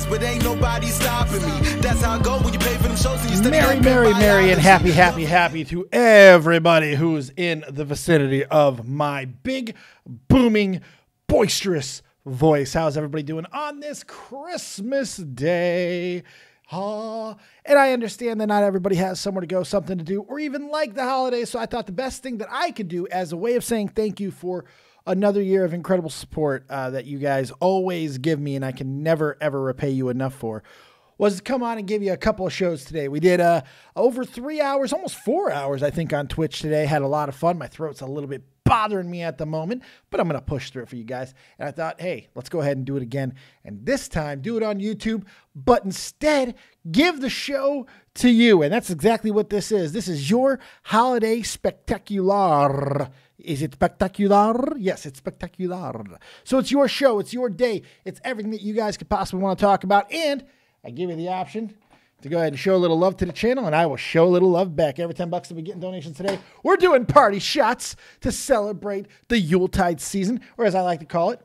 but ain't nobody stopping me. That's how I go when you pay for them shows and you study. Merry, and happy to everybody who's in the vicinity of my big, booming, boisterous voice. How's everybody doing on this Christmas day? And I understand that not everybody has somewhere to go, something to do, or even like the holidays. So I thought the best thing that I could do as a way of saying thank you for another year of incredible support that you guys always give me and I can never, ever repay you enough for, was to come on and give you a couple of shows today. We did over 3 hours, almost 4 hours, I think, on Twitch today. Had a lot of fun. My throat's a little bit bothering me at the moment, but I'm going to push through it for you guys. And I thought, hey, let's go ahead and do it again. And this time, do it on YouTube, but instead, give the show to you. And that's exactly what this is. This is your holiday spectacular. Is it spectacular? Yes, it's spectacular. So it's your show. It's your day. It's everything that you guys could possibly want to talk about. And I give you the option to go ahead and show a little love to the channel, and I will show a little love back. Every $10 that we get in donations today, we're doing party shots to celebrate the Yuletide season, or as I like to call it,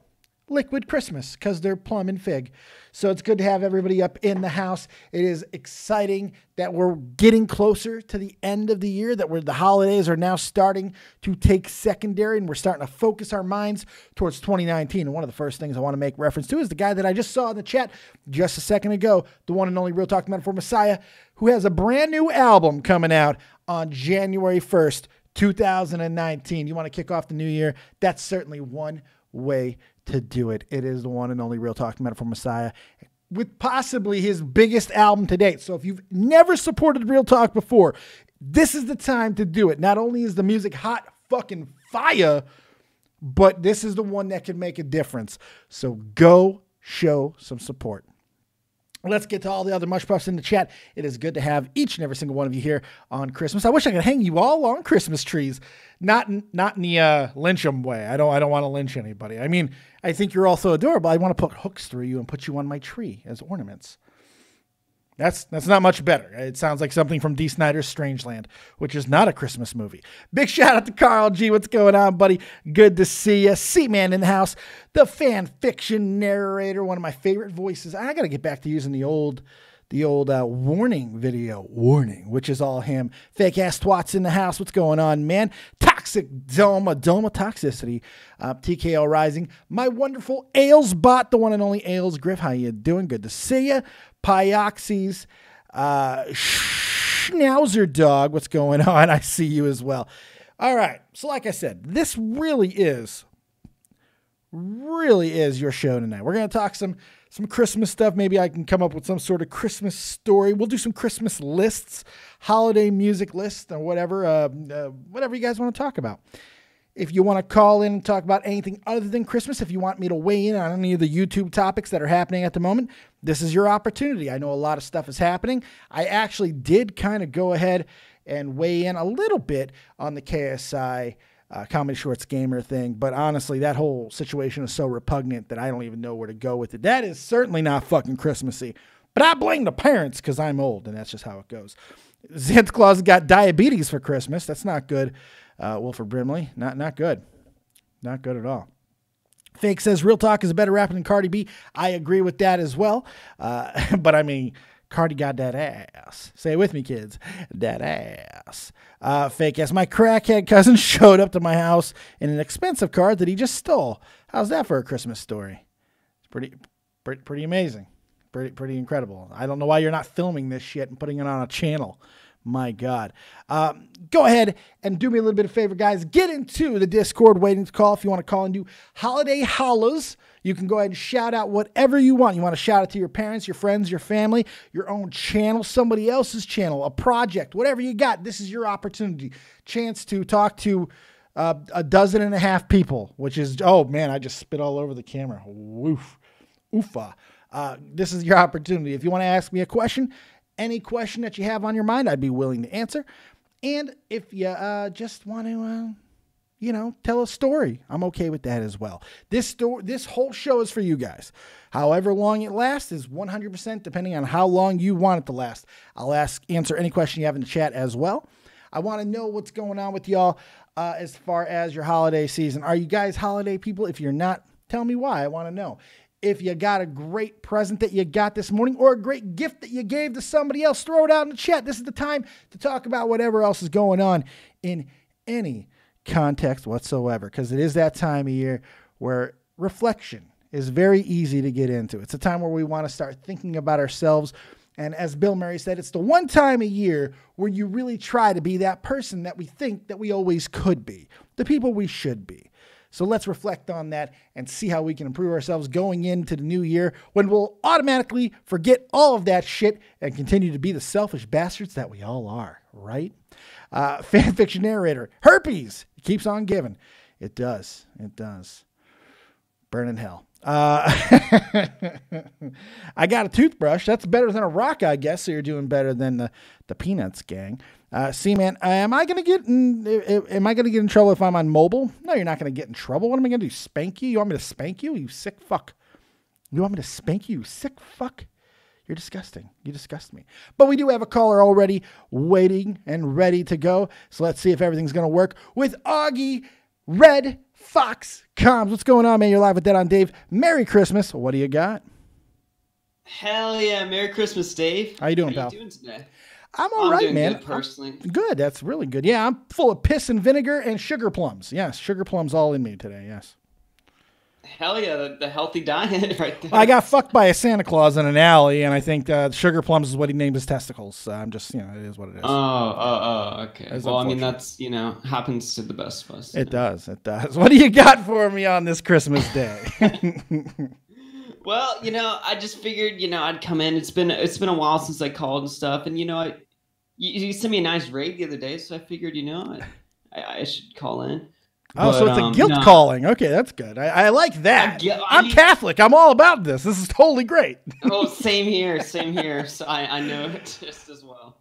Liquid Christmas, because they're plum and fig. So it's good to have everybody up in the house. It is exciting that we're getting closer to the end of the year, that the holidays are now starting to take secondary, and we're starting to focus our minds towards 2019. And one of the first things I want to make reference to is the guy that I just saw in the chat just a second ago, the one and only RealTalk Metaphor Messiah, who has a brand new album coming out on January 1st, 2019. You want to kick off the new year? That's certainly one way to do it. It is the one and only RealTalk Metaphor Messiah with possibly his biggest album to date. So if you've never supported RealTalk before, this is the time to do it. Not only is the music hot fucking fire, but this is the one that can make a difference. So go show some support. Let's get to all the other mush puffs in the chat. It is good to have each and every single one of you here on Christmas. I wish I could hang you all on Christmas trees, not in the lynch 'em way. I don't want to lynch anybody. I mean, I think you're all so adorable. I want to put hooks through you and put you on my tree as ornaments. That's not much better. It sounds like something from D. Snyder's Strangeland, which is not a Christmas movie. Big shout out to Carl G. What's going on, buddy? Good to see you. C-Man in the house. The fan fiction narrator, one of my favorite voices. I got to get back to using the old warning video, which is all him. Fake ass twats in the house. What's going on, man? Toxic Doma toxicity. TKO Rising. My wonderful Ailes bot, the one and only Ailes Griff. How you doing? Good to see you. Pyoxes, Schnauzer Dog, what's going on? I see you as well. All right, so like I said, this really is your show tonight. We're going to talk some Christmas stuff. Maybe I can come up with some sort of Christmas story. We'll do some Christmas lists, holiday music lists, or whatever you guys want to talk about. If you want to call in and talk about anything other than Christmas, if you want me to weigh in on any of the YouTube topics that are happening at the moment, this is your opportunity. I know a lot of stuff is happening. I actually did kind of go ahead and weigh in a little bit on the KSI Comedy Shorts Gamer thing, but honestly, that whole situation is so repugnant that I don't even know where to go with it. That is certainly not fucking Christmassy, but I blame the parents because I'm old, and that's just how it goes. Zanta Claws got diabetes for Christmas. That's not good. Wilford Brimley, not good. Not good at all. Fake says RealTalk is a better rapper than Cardi B. I agree with that as well. But I mean, Cardi got that ass. Say it with me, kids. That ass. Fake ass. My crackhead cousin showed up to my house in an expensive car that he just stole. How's that for a Christmas story? It's pretty amazing. Pretty incredible. I don't know why you're not filming this shit and putting it on a channel. My God. Go ahead and do me a little bit of favor, guys. Get into the Discord waiting to call. If you want to call and do holiday hollas, you can go ahead and shout out whatever you want. You want to shout it to your parents, your friends, your family, your own channel, somebody else's channel, a project, whatever you got. This is your opportunity. Chance to talk to a dozen and a half people, which is, oh man, I just spit all over the camera. Woof. Oofa. This is your opportunity. If you want to ask me a question, any question that you have on your mind, I'd be willing to answer. And if you just want to, tell a story, I'm okay with that as well. This whole show is for you guys. However long it lasts is 100% depending on how long you want it to last. I'll answer any question you have in the chat as well. I want to know what's going on with y'all as far as your holiday season. Are you guys holiday people? If you're not, tell me why. I want to know. If you got a great present that you got this morning or a great gift that you gave to somebody else, throw it out in the chat. This is the time to talk about whatever else is going on in any context whatsoever, because it is that time of year where reflection is very easy to get into. It's a time where we want to start thinking about ourselves. And as Bill Murray said, it's the one time a year where you really try to be that person that we think that we always could be, the people we should be. So let's reflect on that and see how we can improve ourselves going into the new year when we'll automatically forget all of that shit and continue to be the selfish bastards that we all are, right? Fanfiction narrator, herpes, it keeps on giving. It does. It does. Burn in hell. I got a toothbrush. That's better than a rock, I guess. So you're doing better than the Peanuts gang. C-Man, am I gonna get in trouble if I'm on mobile? No, you're not gonna get in trouble. What am I gonna do? Spank you? You want me to spank you? You sick fuck. You want me to spank you? You sick fuck. You're disgusting. You disgust me. But we do have a caller already waiting and ready to go. So let's see if everything's gonna work with Augie Red Fox Comms. What's going on, man? You're live with Dead on Dave. Merry Christmas. What do you got? Hell yeah. Merry Christmas, Dave. How you doing, pal? How are you doing today? I'm all right, man. Good, personally. Good. That's really good. Yeah, I'm full of piss and vinegar and sugar plums. Yes, sugar plums all in me today, yes. Hell yeah, the healthy diet right there. I got fucked by a Santa Claus in an alley, and I think sugar plums is what he named his testicles. I'm just, it is what it is. Okay. Well, I mean, that's, happens to the best of us. It does. What do you got for me on this Christmas day? Well, I just figured, I'd come in. It's been a while since I called and stuff, and you sent me a nice raid the other day, so I figured, I should call in. Oh, so it's a guilt calling. Okay, that's good. I like that. I'm Catholic. I'm all about this. This is totally great. Oh, same here. So I know it just as well.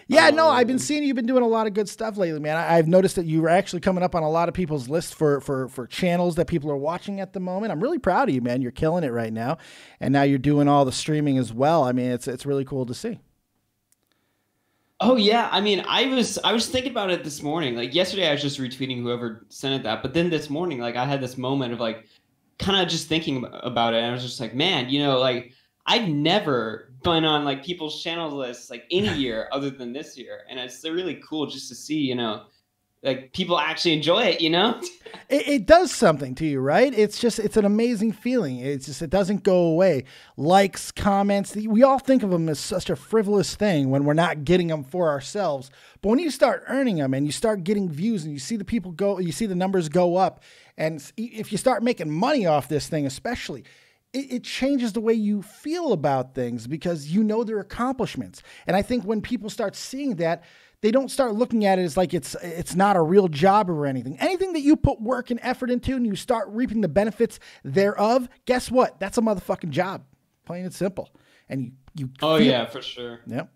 Yeah, no, I've been seeing you've been doing a lot of good stuff lately, man. I've noticed that you were actually coming up on a lot of people's lists for channels that people are watching at the moment. I'm really proud of you, man. You're killing it right now. And now you're doing all the streaming as well. I mean, it's really cool to see. Oh yeah, I mean, I was thinking about it this morning. Like yesterday, I was just retweeting whoever sent it that, but then this morning, like I had this moment of like, kind of just thinking about it, and I was just like, man, like I've never been on like people's channel lists like any year other than this year, and it's really cool just to see, like people actually enjoy it, It does something to you, right? It's an amazing feeling. It doesn't go away. Likes, comments, we all think of them as such a frivolous thing when we're not getting them for ourselves. But when you start earning them and you start getting views and you see the numbers go up, and if you start making money off this thing, especially, it changes the way you feel about things because they're accomplishments. And I think when people start seeing that, they don't start looking at it as like it's not a real job or anything. Anything that you put work and effort into and you start reaping the benefits thereof, guess what? That's a motherfucking job. Plain and simple. And you Oh yeah, for sure. Yep.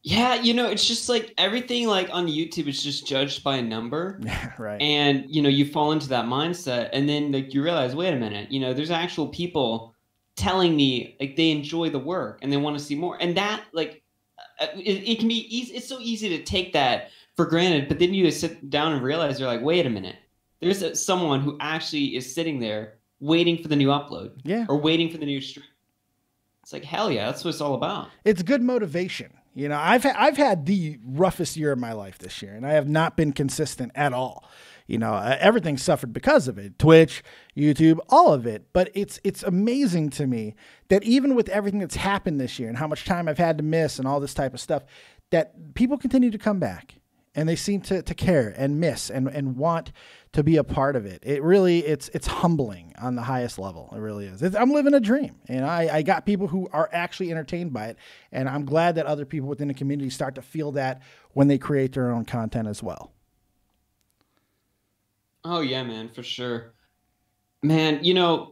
Yeah, it's just like everything like on YouTube is just judged by a number. Yeah, right. And you fall into that mindset and then like you realize, wait a minute, there's actual people telling me like they enjoy the work and they want to see more. And that like it can be easy. It's so easy to take that for granted, but then you sit down and realize you're like, wait a minute, there's someone who actually is sitting there waiting for the new upload, or waiting for the new stream. It's like, hell yeah, that's what it's all about. It's good motivation. I've had the roughest year of my life this year, and I have not been consistent at all. Everything suffered because of it. Twitch, YouTube, all of it. But it's amazing to me that even with everything that's happened this year and how much time I've had to miss and all this type of stuff, that people continue to come back and they seem to care and miss and want to be a part of it. It really, it's humbling on the highest level. It really is. I'm living a dream. And I got people who are actually entertained by it. And I'm glad that other people within the community start to feel that when they create their own content as well. Oh yeah, man, for sure. Man,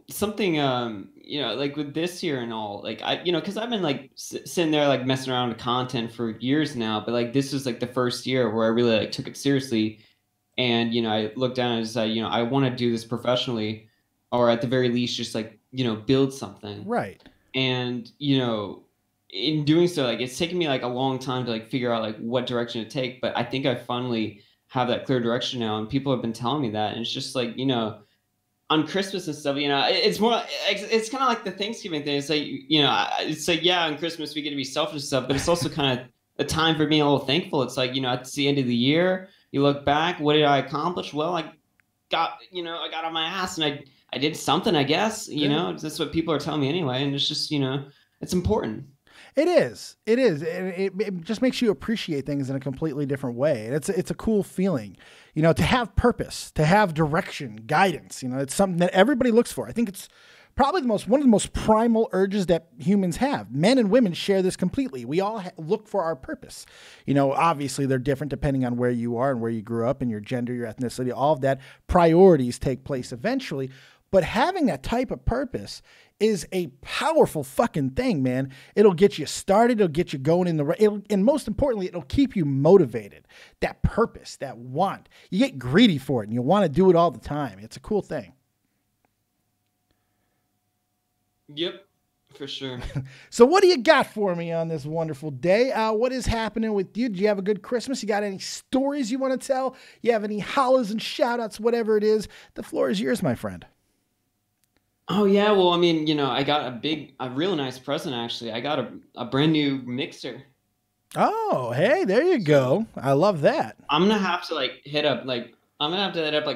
something, like with this year and all, like because I've been like sitting there like messing around with content for years now, but like this was like the first year where I really like took it seriously, and I looked down and decided, I want to do this professionally, or at the very least just like build something. Right. And in doing so, like it's taken me like a long time to like figure out like what direction to take, but I think I finally have that clear direction now, and people have been telling me that, and it's just like on Christmas and stuff, you know, it's more, it's kind of like the Thanksgiving thing. It's like, you know, it's like, yeah, on Christmas we get to be selfish and stuff, but it's also kind of a time for being a little thankful. It's like, you know, it's the end of the year. You look back, what did I accomplish? Well, I got on my ass and I did something, I guess, you know, that's what people are telling me anyway. And it's just, you know, it's important. It is. It is. It just makes you appreciate things in a completely different way. And it's a cool feeling, you know, to have purpose, to have direction, guidance. You know, it's something that everybody looks for. I think it's probably one of the most primal urges that humans have. Men and women share this completely. We all look for our purpose. You know, obviously they're different depending on where you are and where you grew up and your gender, your ethnicity, all of that. Priorities take place eventually. But having that type of purpose is a powerful fucking thing, man. It'll get you started. It'll get you going in the right. And most importantly, it'll keep you motivated. That purpose, that want. You get greedy for it and you want to do it all the time. It's a cool thing. Yep, for sure. So what do you got for me on this wonderful day? What is happening with you? Did you have a good Christmas? You got any stories you want to tell? You have any hollas and shout outs, whatever it is? The floor is yours, my friend. Oh yeah, well, I mean, you know, I got a real nice present actually. I got a brand new mixer. Oh, hey, there you go. I love that. I'm gonna have to hit up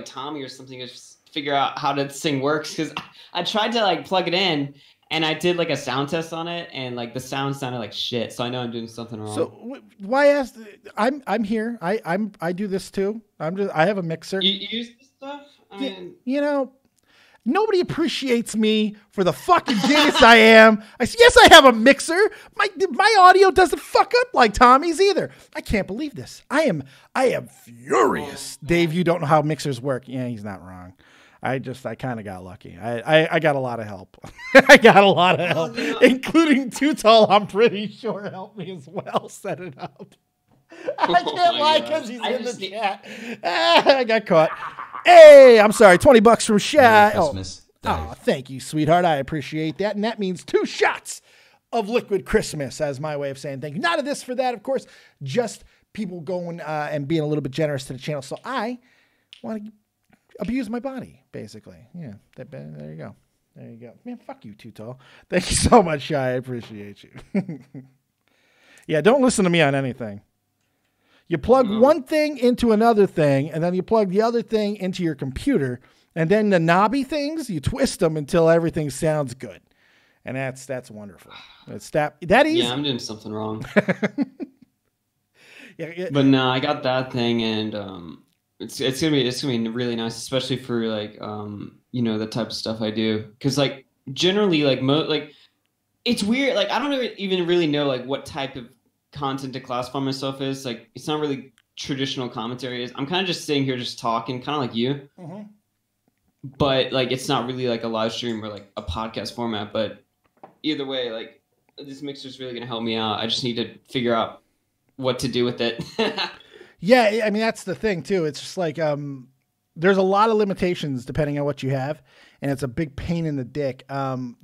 Tommy or something to just figure out how this thing works, because I tried to plug it in and I did a sound test on it and the sound sounded like shit. So I know I'm doing something wrong. So why ask? I'm here. I do this too. I have a mixer. You use this stuff? I mean, you know. Nobody appreciates me for the fucking genius I am. Yes, I have a mixer. My audio doesn't fuck up like Tommy's either. I can't believe this. I am furious. Dave, you don't know how mixers work. Yeah, he's not wrong. I kind of got lucky. I got a lot of help. I got a lot of help, including Too Tall. I'm pretty sure helped me as well set it up. I can't lie because he's in the chat. I got caught. Hey, I'm sorry. $20 from Shy. Oh, thank you, sweetheart. I appreciate that. And that means 2 shots of Liquid Christmas as my way of saying thank you. Not a this for that, of course. Just people going and being a little bit generous to the channel. So I want to abuse my body, basically. Yeah, there you go. There you go. Man, fuck you, Too Tall. Thank you so much, Shy. I appreciate you. Yeah, don't listen to me on anything. You plug one thing into another thing, and then you plug the other thing into your computer, and then the knobby things, you twist them until everything sounds good. And that's wonderful. It's that easy. Yeah, I'm doing something wrong. Yeah. But no, I got that thing, and it's gonna be really nice, especially for you know, the type of stuff I do, because generally it's weird. I don't even really know what type of content to classify myself as. It's not really traditional commentary. I'm kind of just sitting here just talking, kind of like you. Mm-hmm. But it's not really a live stream or a podcast format. But either way, this mixer's really gonna help me out. I just need to figure out what to do with it. Yeah, I mean that's the thing too. It's just there's a lot of limitations depending on what you have, and it's a big pain in the dick. But I'm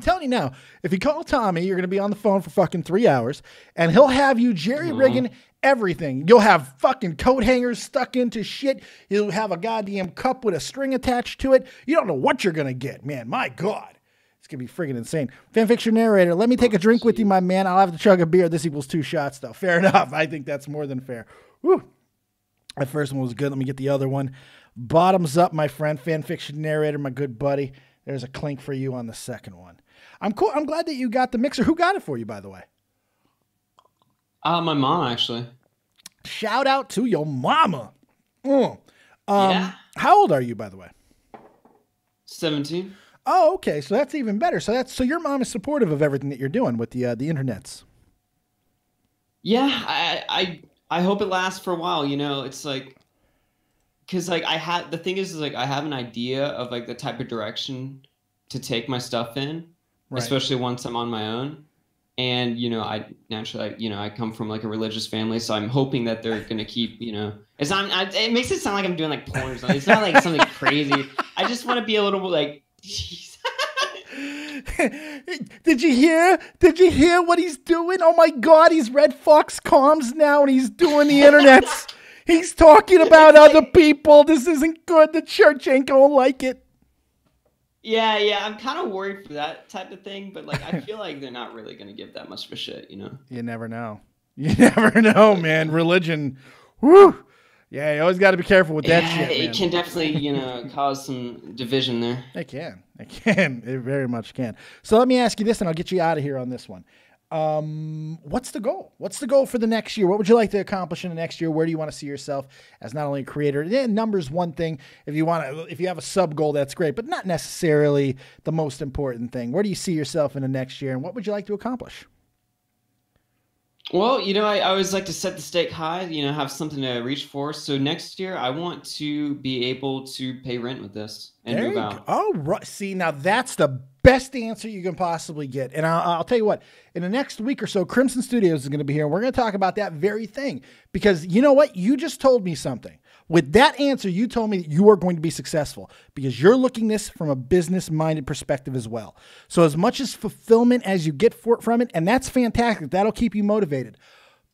telling you now, if you call Tommy, you're going to be on the phone for fucking 3 hours, and he'll have you jerry-rigging everything. You'll have fucking coat hangers stuck into shit. You'll have a goddamn cup with a string attached to it. You don't know what you're going to get, man. My God. It's going to be friggin' insane. Fanfiction narrator, let me take a drink with you, my man. I'll have to chug a beer. This equals 2 shots, though. Fair enough. I think that's more than fair. Woo. That first one was good. Let me get the other one. Bottoms up, my friend. Fanfiction narrator, my good buddy. There's a clink for you on the second one. I'm cool. I'm glad that you got the mixer. Who got it for you, by the way? My mom, actually. Shout out to your mama. Yeah. How old are you, by the way? 17. Oh, okay. So that's even better. So your mom is supportive of everything that you're doing with the internets. Yeah, I hope it lasts for a while, you know. It's because the thing is I have an idea of the type of direction to take my stuff in, right, especially once I'm on my own. And you know, I naturally I come from a religious family, so I'm hoping that they're gonna keep, you know, it's not. It makes it sound like I'm doing porn or something. It's not something crazy. I just want to be a little bit Did you hear what he's doing? Oh my God, he's Red Fox Comms now, and he's doing the internets. He's talking about other people. This isn't good. The church ain't gonna like it. Yeah, I'm kind of worried for that type of thing, but like I feel like they're not really gonna give that much of a shit, you know? You never know. You never know, man. Religion, whoo. Yeah, you always got to be careful with that shit, man. It can definitely, cause some division there. It can. It very much can. So let me ask you this, and I'll get you out of here on this one. What's the goal? What's the goal for the next year? What would you like to accomplish in the next year? Where do you want to see yourself as not only a creator? Yeah, numbers one thing. If you have a sub goal, that's great, but not necessarily the most important thing. Where do you see yourself in the next year, and what would you like to accomplish? Well, I always like to set the stake high, have something to reach for. So next year, I want to be able to pay rent with this and move out. Oh, right. See, now that's the best answer you can possibly get. And I'll tell you what, in the next week or so, CrimsonStudios is going to be here. And we're going to talk about that very thing. Because you know what? You just told me something. With that answer, you told me that you are going to be successful because you're looking this from a business-minded perspective as well. So as much as fulfillment as you get from it, and that's fantastic. That'll keep you motivated.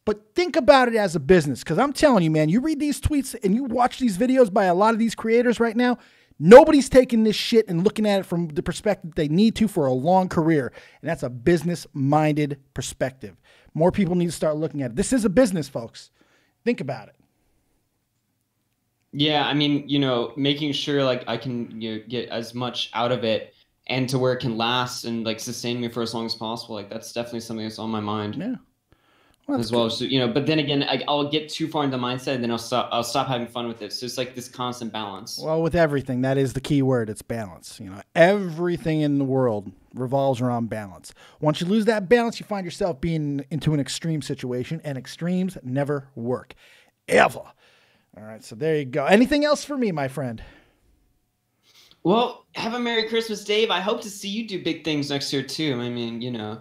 But think about it as a business, because I'm telling you, man, you read these tweets and you watch these videos by a lot of these creators right now, nobody's taking this shit and looking at it from the perspective they need to for a long career. And that's a business-minded perspective. More people need to start looking at it. This is a business, folks. Think about it. Yeah, I mean, making sure like I can get as much out of it and to where it can last and like sustain me for as long as possible. Like that's definitely something that's on my mind. Yeah. Well, as well. So, but then again, I'll get too far into the mindset and then I'll stop having fun with it. So it's like this constant balance. Well, with everything, that is the key word. It's balance. Everything in the world revolves around balance. Once you lose that balance, you find yourself being into an extreme situation, and extremes never work. Ever. All right, so there you go. Anything else for me, my friend? Well, have a Merry Christmas, Dave. I hope to see you do big things next year, too. I mean, Yeah,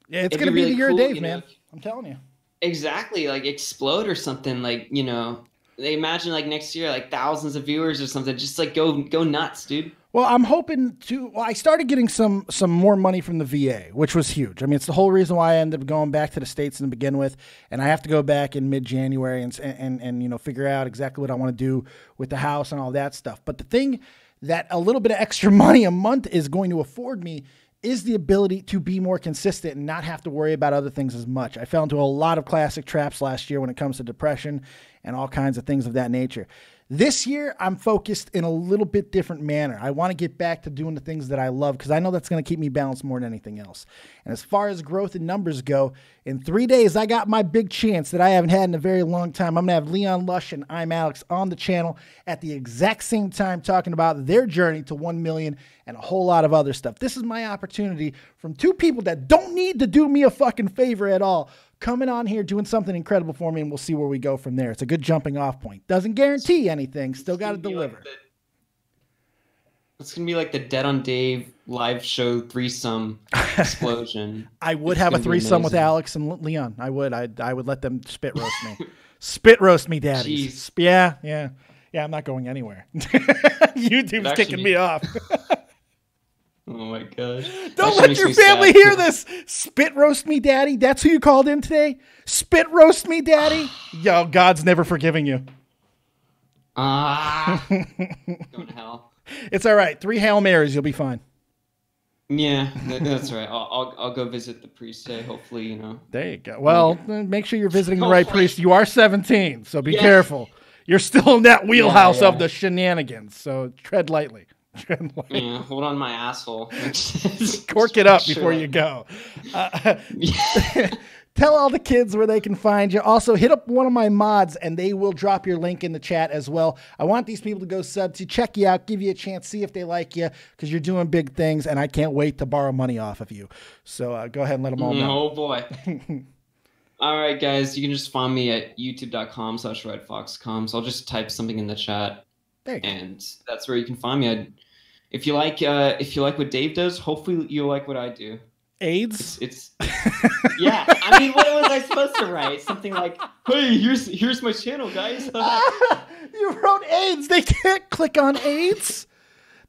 it's going to be really the year of Dave, man. I'm telling you. Exactly. Like, explode or something. Like, they imagine, like, next year, like, thousands of viewers or something. Just, like, go nuts, dude. Well, I'm hoping to. Well, I started getting some more money from the VA, which was huge. I mean, it's the whole reason why I ended up going back to the States to begin with, and I have to go back in mid-January and figure out exactly what I want to do with the house and all that stuff. But the thing that a little bit of extra money a month is going to afford me is the ability to be more consistent and not have to worry about other things as much. I fell into a lot of classic traps last year when it comes to depression and all kinds of things of that nature. This year, I'm focused in a little bit different manner. I want to get back to doing the things that I love because I know that's going to keep me balanced more than anything else. And as far as growth and numbers go, in 3 days, I got my big chance that I haven't had in a very long time. I'm going to have Leon Lush and I'm Alex on the channel at the exact same time talking about their journey to 1 million and a whole lot of other stuff. This is my opportunity from two people that don't need to do me a fucking favor at all, coming on here, doing something incredible for me, and we'll see where we go from there. It's a good jumping off point. Doesn't guarantee anything. Still got to deliver. It's going to be like the Dead on Dave live show threesome explosion. I would have a threesome with Alex and Leon. I would let them spit roast me. Spit roast me, daddy. Yeah. I'm not going anywhere. YouTube's kicking me off. Oh my gosh. Don't let your family hear this. Spit roast me, daddy. That's who you called in today? Spit roast me, daddy. Yo, God's never forgiving you. Going to hell. It's all right. 3 Hail Marys, you'll be fine. Yeah, that's right. I'll go visit the priest today. Hopefully, There you go. Well, make sure you're visiting the right priest. You are 17, so be careful. You're still in that wheelhouse of the shenanigans, so tread lightly. Yeah, hold on my asshole. Cork it up before you go. Tell all the kids where they can find you. Also, hit up one of my mods, and they will drop your link in the chat as well. I want these people to go sub to check you out, give you a chance, see if they like you, because you're doing big things, and I can't wait to borrow money off of you. So go ahead and let them all know. Oh, boy. All right, guys, you can just find me at youtube.com/redfoxcoms. I'll just type something in the chat, and that's where you can find me. If you like what Dave does, hopefully you'll like what I do. AIDS? It's yeah. I mean, what was I supposed to write? Something like, "Hey, here's my channel, guys." You wrote AIDS. They can't click on AIDS.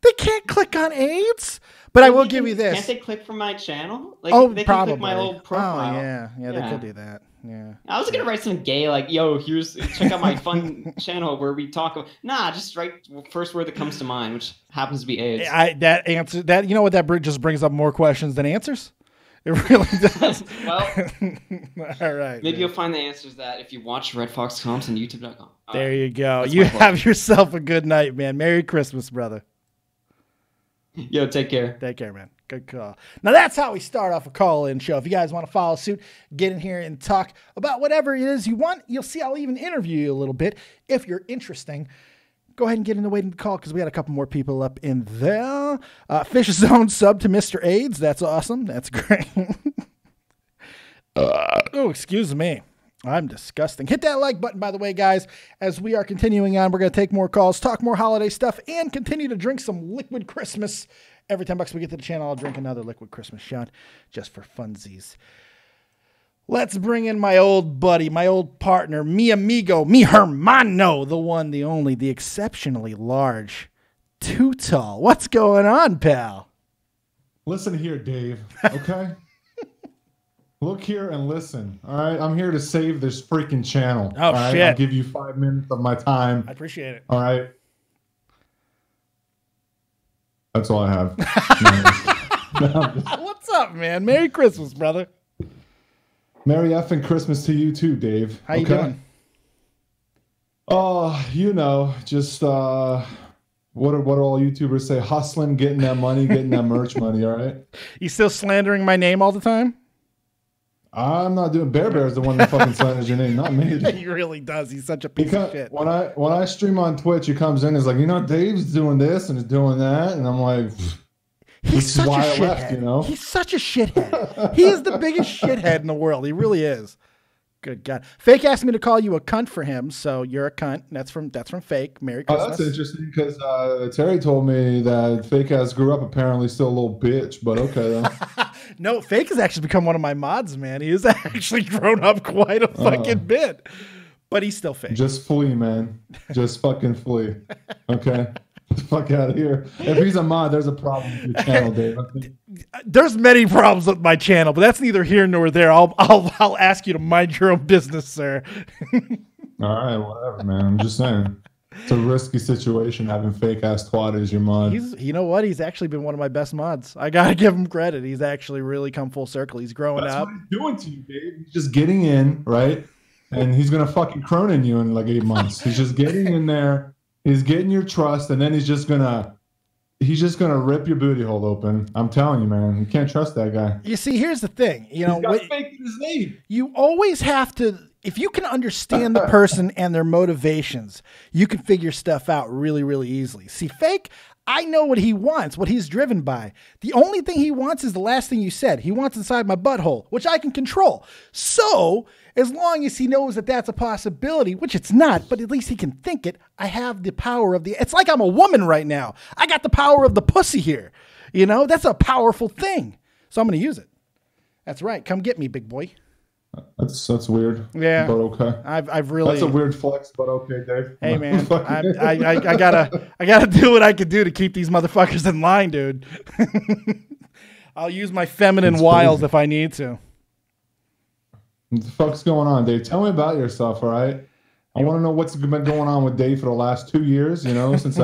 They can't click on AIDS. But I will give you this. Can't they click from my channel? Like, oh, they probably. can click my old profile. Oh, yeah, they could do that. Yeah. I was gonna write some gay like, yo, check out my fun channel where we talk about. Nah, just write first word that comes to mind, which happens to be AIDS. You know what, that just brings up more questions than answers. It really does. Well, all right. Maybe you'll find the answers to that if you watch Red Fox Comps on YouTube.com. There you go. You have yourself a good night, man. Merry Christmas, brother. Yo, take care. Take care, man. Good call. Now, that's how we start off a call-in show. If you guys want to follow suit, get in here and talk about whatever it is you want. You'll see I'll even interview you a little bit if you're interesting. Go ahead and get in the waiting call because we got a couple more people up in there. Fish Zone sub to Mr. AIDS. That's awesome. That's great. Oh, excuse me. I'm disgusting. Hit that like button, by the way, guys. As we are continuing on, we're going to take more calls, talk more holiday stuff, and continue to drink some Liquid Christmas. Every $10 we get to the channel, I'll drink another Liquid Christmas shot just for funsies. Let's bring in my old buddy, my old partner, mi amigo, mi hermano, the one, the only, the exceptionally large, Too Tall. What's going on, pal? Listen here, Dave, okay? Look here and listen, all right? I'm here to save this freaking channel. Oh, right? shit. I'll give you 5 minutes of my time. I appreciate it. All right? That's all I have. What's up, man? Merry Christmas, brother. Merry effing Christmas to you too, Dave. How you doing? Oh, you know, just what do all YouTubers say? Hustling, getting that money, getting that merch money, all right? You still slandering my name all the time? I'm not doing. Bear Bear's the one that fucking slanders your name, not me. He really does. He's such a piece of shit. When I stream on Twitch, he comes in, he's like, you know, Dave's doing this and he's doing that, and I'm like, he's such why a I shithead. left, you know? He's such a shithead. He is the biggest shithead in the world. He really is. Good God. Fake asked me to call you a cunt for him, so you're a cunt. That's from Fake. Merry Christmas. Oh, that's interesting because Terry told me that Fake ass grew up apparently still a little bitch, but okay though. No, Fake has actually become one of my mods, man. He has actually grown up quite a fucking bit, but he's still Fake. Just flee, man. Just fucking flee. Okay. Get the fuck out of here. If he's a mod, there's a problem with your channel, Dave. There's many problems with my channel, but that's neither here nor there. I'll ask you to mind your own business, sir. All right, whatever, man. I'm just saying. It's a risky situation having Fake ass twat as your mod. You know what? He's actually been one of my best mods. I gotta give him credit. He's actually really come full circle. He's growing That's up. What he's doing to you, Dave. He's just getting in, right? And he's gonna fucking Cronin you in like 8 months. He's just getting in there. He's getting your trust, and then he's just gonna rip your booty hole open. I'm telling you, man. You can't trust that guy. You see, here's the thing. You know, he's got Fake in his name. You always have to. If you can understand the person and their motivations, you can figure stuff out really, really easily. See, Fake, I know what he wants, what he's driven by. The only thing he wants is the last thing you said. He wants inside my butthole, which I can control. So, as long as he knows that that's a possibility, which it's not, but at least he can think it, I have the power of the... It's like I'm a woman right now. I got the power of the pussy here. You know, that's a powerful thing. So I'm going to use it. That's right. Come get me, big boy. That's weird. Yeah, but okay. I've really. That's a weird flex, but okay, Dave. Hey man, I gotta do what I can do to keep these motherfuckers in line, dude. I'll use my feminine wiles if I need to. What the fuck's going on, Dave? Tell me about yourself, all right? I want to know what's been going on with Dave for the last 2 years. You know, since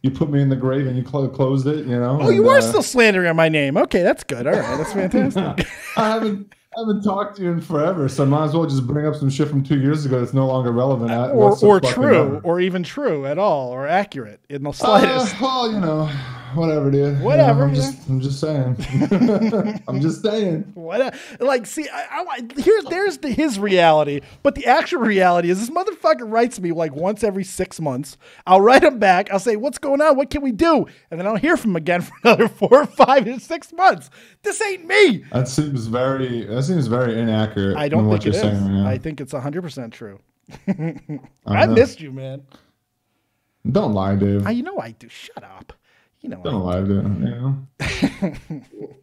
you put me in the grave and you closed it. You know. Oh, you are still slandering my name. Okay, that's good. All right, that's fantastic. I haven't talked to you in forever, so I might as well just bring up some shit from 2 years ago that's no longer relevant. Or true, or even true at all, or accurate in the slightest. Well, you know, whatever, dude. Whatever. You know, I'm just saying. I'm just saying. What? Like, see, there's his reality, but the actual reality is this motherfucker writes me like once every 6 months. I'll write him back. I'll say, "What's going on? What can we do?" And then I'll hear from him again for another 4 or 5 or 6 months. This ain't me. That seems very inaccurate. I don't think it is. Saying right now. I think it's 100% true. I missed you, man. Don't lie, Dave. You know I do. Shut up. You know. Don't lie, dude. You know?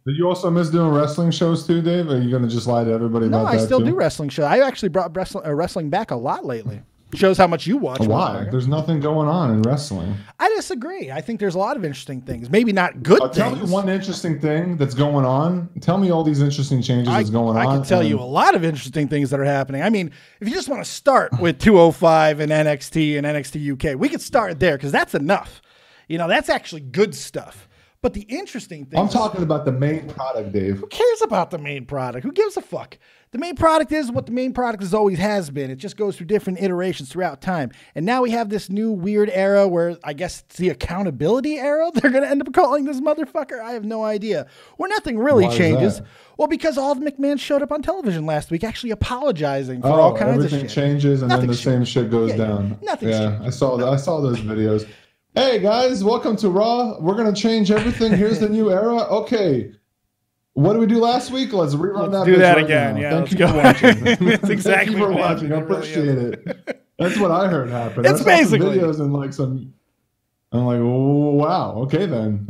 Did you also miss doing wrestling shows too, Dave? Or are you going to just lie to everybody about that? No, I still too? do wrestling shows. I actually brought wrestling back a lot lately. Shows how much you watch. Why? There's nothing going on in wrestling. I disagree. I think there's a lot of interesting things. Maybe not good things. Tell me one interesting thing that's going on. Tell me all these interesting changes that's going on. I can tell you a lot of interesting things that are happening. I mean, if you just want to start with 205 and NXT and NXT UK, we could start there because that's enough. You know, that's actually good stuff. But the interesting thing I'm talking about the main product, Dave. Who cares about the main product? Who gives a fuck? The main product is what the main product always has been. It just goes through different iterations throughout time. And now we have this new weird era where I guess it's the accountability era they're going to end up calling this motherfucker. I have no idea. Where nothing really changes. Well, because all the McMahons showed up on television last week actually apologizing for all kinds of shit. Everything changes and nothing then the same shit goes down. Nothing changes. I saw those videos. Hey guys, welcome to Raw. We're going to change everything. Here's the new era. Okay. What did we do last week? Let's rerun that. Do that right again. Now. Yeah, Thank you for watching. That's exactly Thank you for what watching. I appreciate it. That's what I heard happen. It's basically videos and like some. I'm like, oh, wow. Okay, then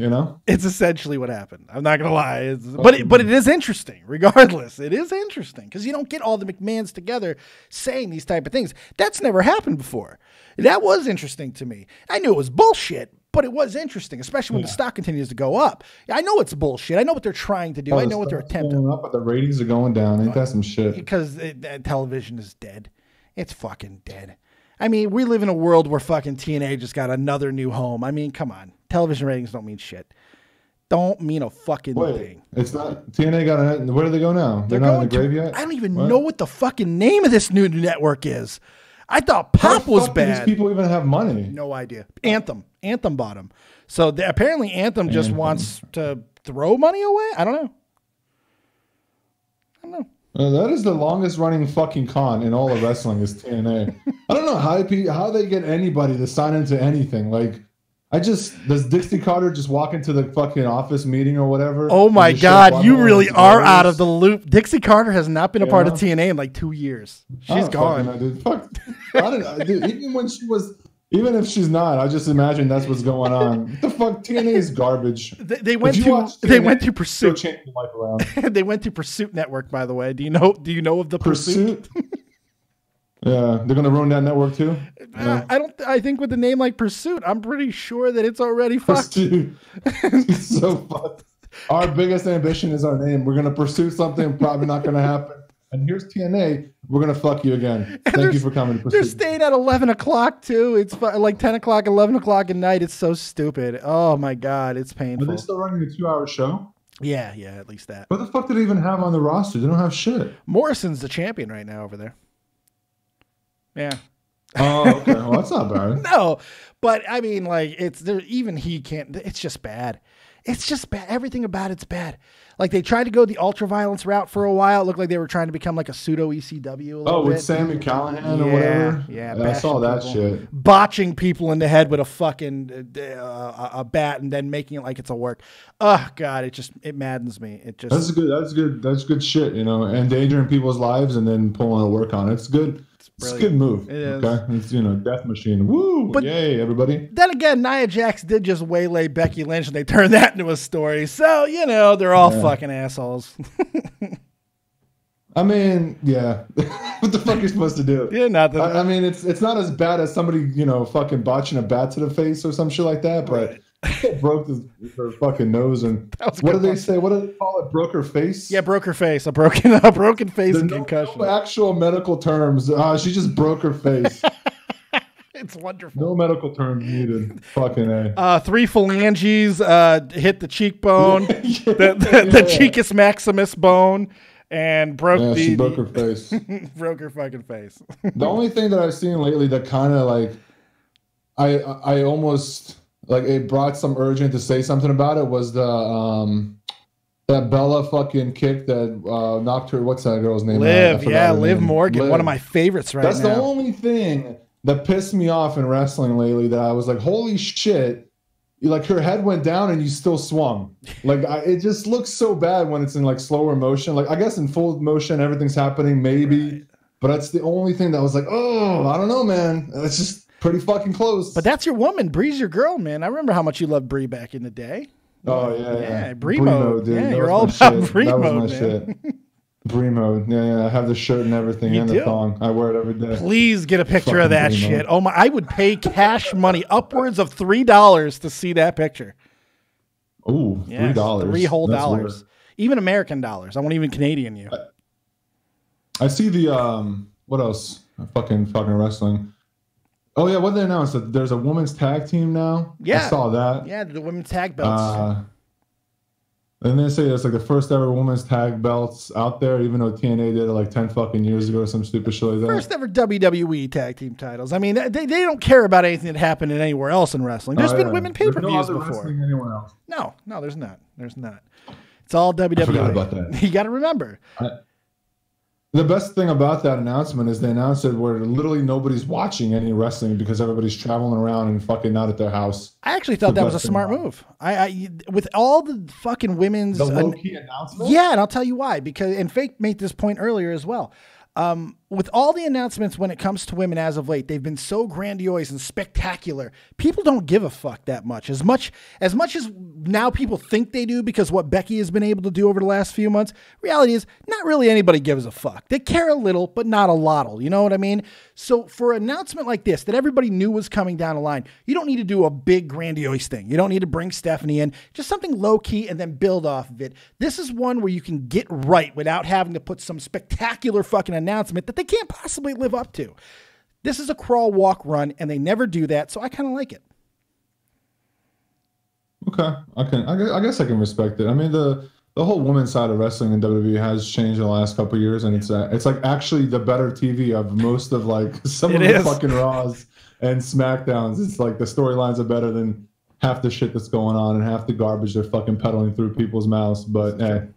it's essentially what happened. I'm not gonna lie, but it is interesting. Regardless, it is interesting because you don't get all the McMahons together saying these type of things. That's never happened before. That was interesting to me. I knew it was bullshit. But it was interesting, especially when the stock continues to go up. I know it's bullshit. I know what they're trying to do. I know what they're attempting. Up, but the ratings are going down. Ain't that some shit? Because television is dead. It's fucking dead. I mean, we live in a world where fucking TNA just got another new home. I mean, come on. Television ratings don't mean shit. Don't mean a fucking thing. It's not. TNA got a. Where do they go now? They're not in the grave yet? I don't even know what the fucking name of this new network is. I thought Pop was bad. Do these people even have money? No idea. Anthem bought them. So apparently Anthem just wants to throw money away. I don't know. That is the longest running fucking con in all of wrestling is TNA. I don't know how they get anybody to sign into anything. Like, does Dixie Carter just walk into the fucking office meeting or whatever? Oh my God, you really are out of the loop. Dixie Carter has not been a part of TNA in like 2 years. She's gone. Dude. Even if she's not, I just imagine that's what's going on. What the fuck? TNA is garbage. They went to Pursuit. Change your life around. They went to Pursuit Network, by the way. Do you know of the Pursuit? Yeah, they're gonna ruin that network too. Yeah. I think with a name like Pursuit, I'm pretty sure that it's already fucked. It's so fucked. Our biggest ambition is our name. We're gonna pursue something probably not gonna happen. And here's TNA. We're gonna fuck you again. Thank you for coming to Pursuit. They're staying at 11 o'clock too. It's like 10 o'clock, 11 o'clock at night. It's so stupid. Oh my God, it's painful. Are they still running a 2-hour show? Yeah, at least that. What the fuck do they even have on the roster? They don't have shit. Morrison's the champion right now over there. Yeah. Oh, okay. Well, that's not bad. No, but I mean, like, even he can't. It's just bad. It's just bad. Everything about it's bad. Like, they tried to go the ultra violence route for a while. It looked like they were trying to become like a pseudo ECW. With Sammy Callahan or whatever. Yeah, I saw that shit. Botching people in the head with a fucking a bat and then making it like it's a work. Oh God, it maddens me. That's good shit. Endangering people's lives and then pulling a work on it. It's good. It's a good move. It is. Okay? It's, Death Machine. Woo! But yay, everybody. Then again, Nia Jax did just waylay Becky Lynch and they turned that into a story. So, they're all fucking assholes. I mean, yeah. What the fuck are you supposed to do? Yeah, nothing. I mean, it's not as bad as somebody, fucking botching a bat to the face or some shit like that, but broke her fucking nose and what do they say? What do they call it? Broke her face? Yeah, broke her face. A broken face and concussion. No actual medical terms. She just broke her face. It's wonderful. No medical terms needed. Fucking A. 3 phalanges hit the cheekbone, the Chicus Maximus bone, and she broke her face. Broke her fucking face. The only thing that I've seen lately that kind of like I almost like it brought some urgent to say something about it was the that Bella fucking kick that knocked her. What's that girl's name? Liv Morgan, one of my favorites right now. That's the only thing that pissed me off in wrestling lately. That I was like, holy shit! Like her head went down and you still swung. Like it just looks so bad when it's in like slower motion. Like I guess in full motion everything's happening maybe, right. But that's the only thing that was like, oh, I don't know, man. It's just pretty fucking close. But that's your woman. Bree's your girl, man. I remember how much you loved Bree back in the day. Oh, yeah. Bree mode. Dude. Yeah, you're all about Bree mode, man. Primo. Yeah, I have the shirt and everything and the thong. I wear it every day. Please get a picture of that Primo. shit. Oh my! I would pay cash money, upwards of $3 to see that picture. Ooh, Yes, $3. $3 whole That's dollars. weird. Even American dollars. I won't even Canadian you. I see the what else? Fucking wrestling. Oh yeah, what they announced that there's a women's tag team now. Yeah, I saw that. Yeah, the women's tag belts. And they say it's like the first ever women's tag belts out there, even though TNA did it like 10 fucking years ago or some stupid shit like that. First ever WWE tag team titles. I mean, they don't care about anything that happened anywhere else in wrestling. There's been women pay-per-views before. Anyone else. No, there's not. There's not. It's all WWE. I forgot about that. You got to remember. The best thing about that announcement is they announced it where literally nobody's watching any wrestling because everybody's traveling around and fucking not at their house. I actually thought that was a smart move. I with all the fucking women's the low-key announcement. Yeah, and I'll tell you why. Because and Fake made this point earlier as well. With all the announcements when it comes to women as of late, they've been so grandiose and spectacular. People don't give a fuck that much. As much as now people think they do because what Becky has been able to do over the last few months. Reality is not really anybody gives a fuck. They care a little, but not a lot. You know what I mean? So for an announcement like this that everybody knew was coming down the line, you don't need to do a big grandiose thing. You don't need to bring Stephanie in. Just something low key and then build off of it. This is one where you can get right without having to put some spectacular fucking announcement that they can't possibly live up to. This is a crawl, walk, run, and they never do that, so I kind of like it. Okay, I guess I can respect it. I mean, the whole women's side of wrestling in WWE has changed in the last couple of years, and it's like actually the better TV of most of like some of the fucking Raws and SmackDowns. It's like the storylines are better than half the shit that's going on and half the garbage they're fucking peddling through people's mouths. But hey.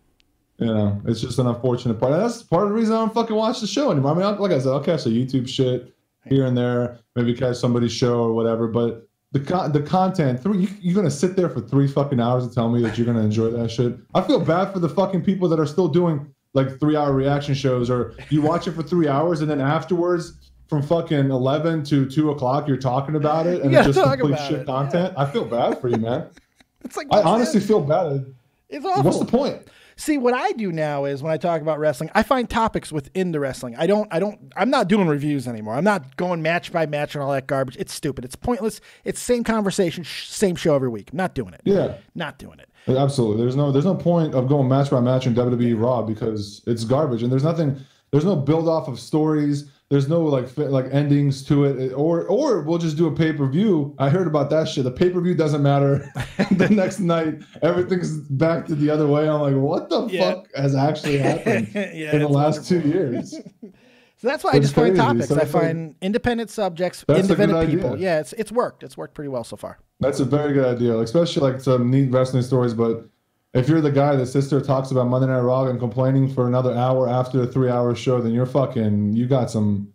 You know, it's just an unfortunate part. That's part of the reason I don't fucking watch the show anymore. I mean, like I said, I'll catch the YouTube shit here and there, maybe catch somebody's show or whatever. But the content, you're gonna sit there for 3 fucking hours and tell me that you're gonna enjoy that shit. I feel bad for the fucking people that are still doing like 3-hour reaction shows, or you watch it for 3 hours and then afterwards from fucking 11 to 2 o'clock you're talking about it and it's just complete shit content. Yeah. I feel bad for you, man. It's like I honestly feel bad. It's awful. What's the point? See, what I do now is when I talk about wrestling, I find topics within the wrestling. I'm not doing reviews anymore. I'm not going match by match and all that garbage. It's stupid. It's pointless. It's same conversation, same show every week. I'm not doing it. Yeah. Not doing it. Absolutely. There's no point of going match by match in WWE Raw because it's garbage and there's no build off of stories. There's no like endings to it, or we'll just do a pay-per-view. I heard about that shit. The papay-per-view doesn't matter. The next night, everything's back to the other way. I'm like, what the fuck has actually happened in the last 2 years? So that's why I just find topics. I find independent subjects, independent people. Yeah, it's worked. It's worked pretty well so far. That's a very good idea, especially like some neat wrestling stories, but. If you're the guy that sits there talks about Monday Night Raw and complaining for another hour after a 3-hour show, then you got some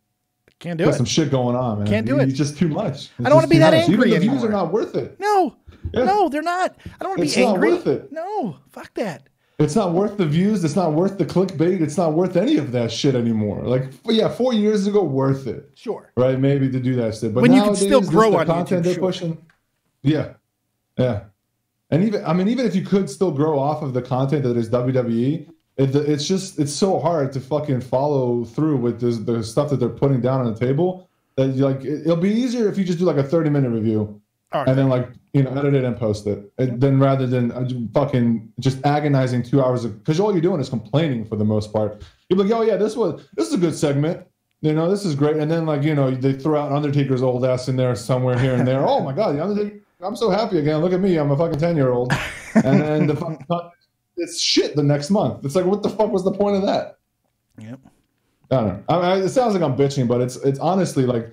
shit going on, man. Can't do it. It's just too much. I don't want to be that angry Even the anymore. views are not worth it. No, they're not. I don't want to be angry. It's not worth it. No, fuck that. It's not worth the views. It's not worth the clickbait. It's not worth any of that shit anymore. Like, 4 years ago, worth it. Sure. Right? Maybe to do that shit. But when nowadays, you can still grow on content YouTube, they're pushing. Yeah. Yeah. And even if you could still grow off of the content that is WWE, it's so hard to fucking follow through with the stuff that they're putting down on the table that it'll be easier if you just do like a 30-minute review and then edit it and post it, then rather than fucking just agonizing 2 hours because all you're doing is complaining for the most part. You're like, oh yeah, this is a good segment. This is great, and then they throw out Undertaker's old ass in there somewhere here and there. Oh my god, the Undertaker. I'm so happy again. Look at me. I'm a fucking 10-year-old. And then it's shit the next month. It's like, what the fuck was the point of that? Yep. I don't know. It sounds like I'm bitching, but it's honestly like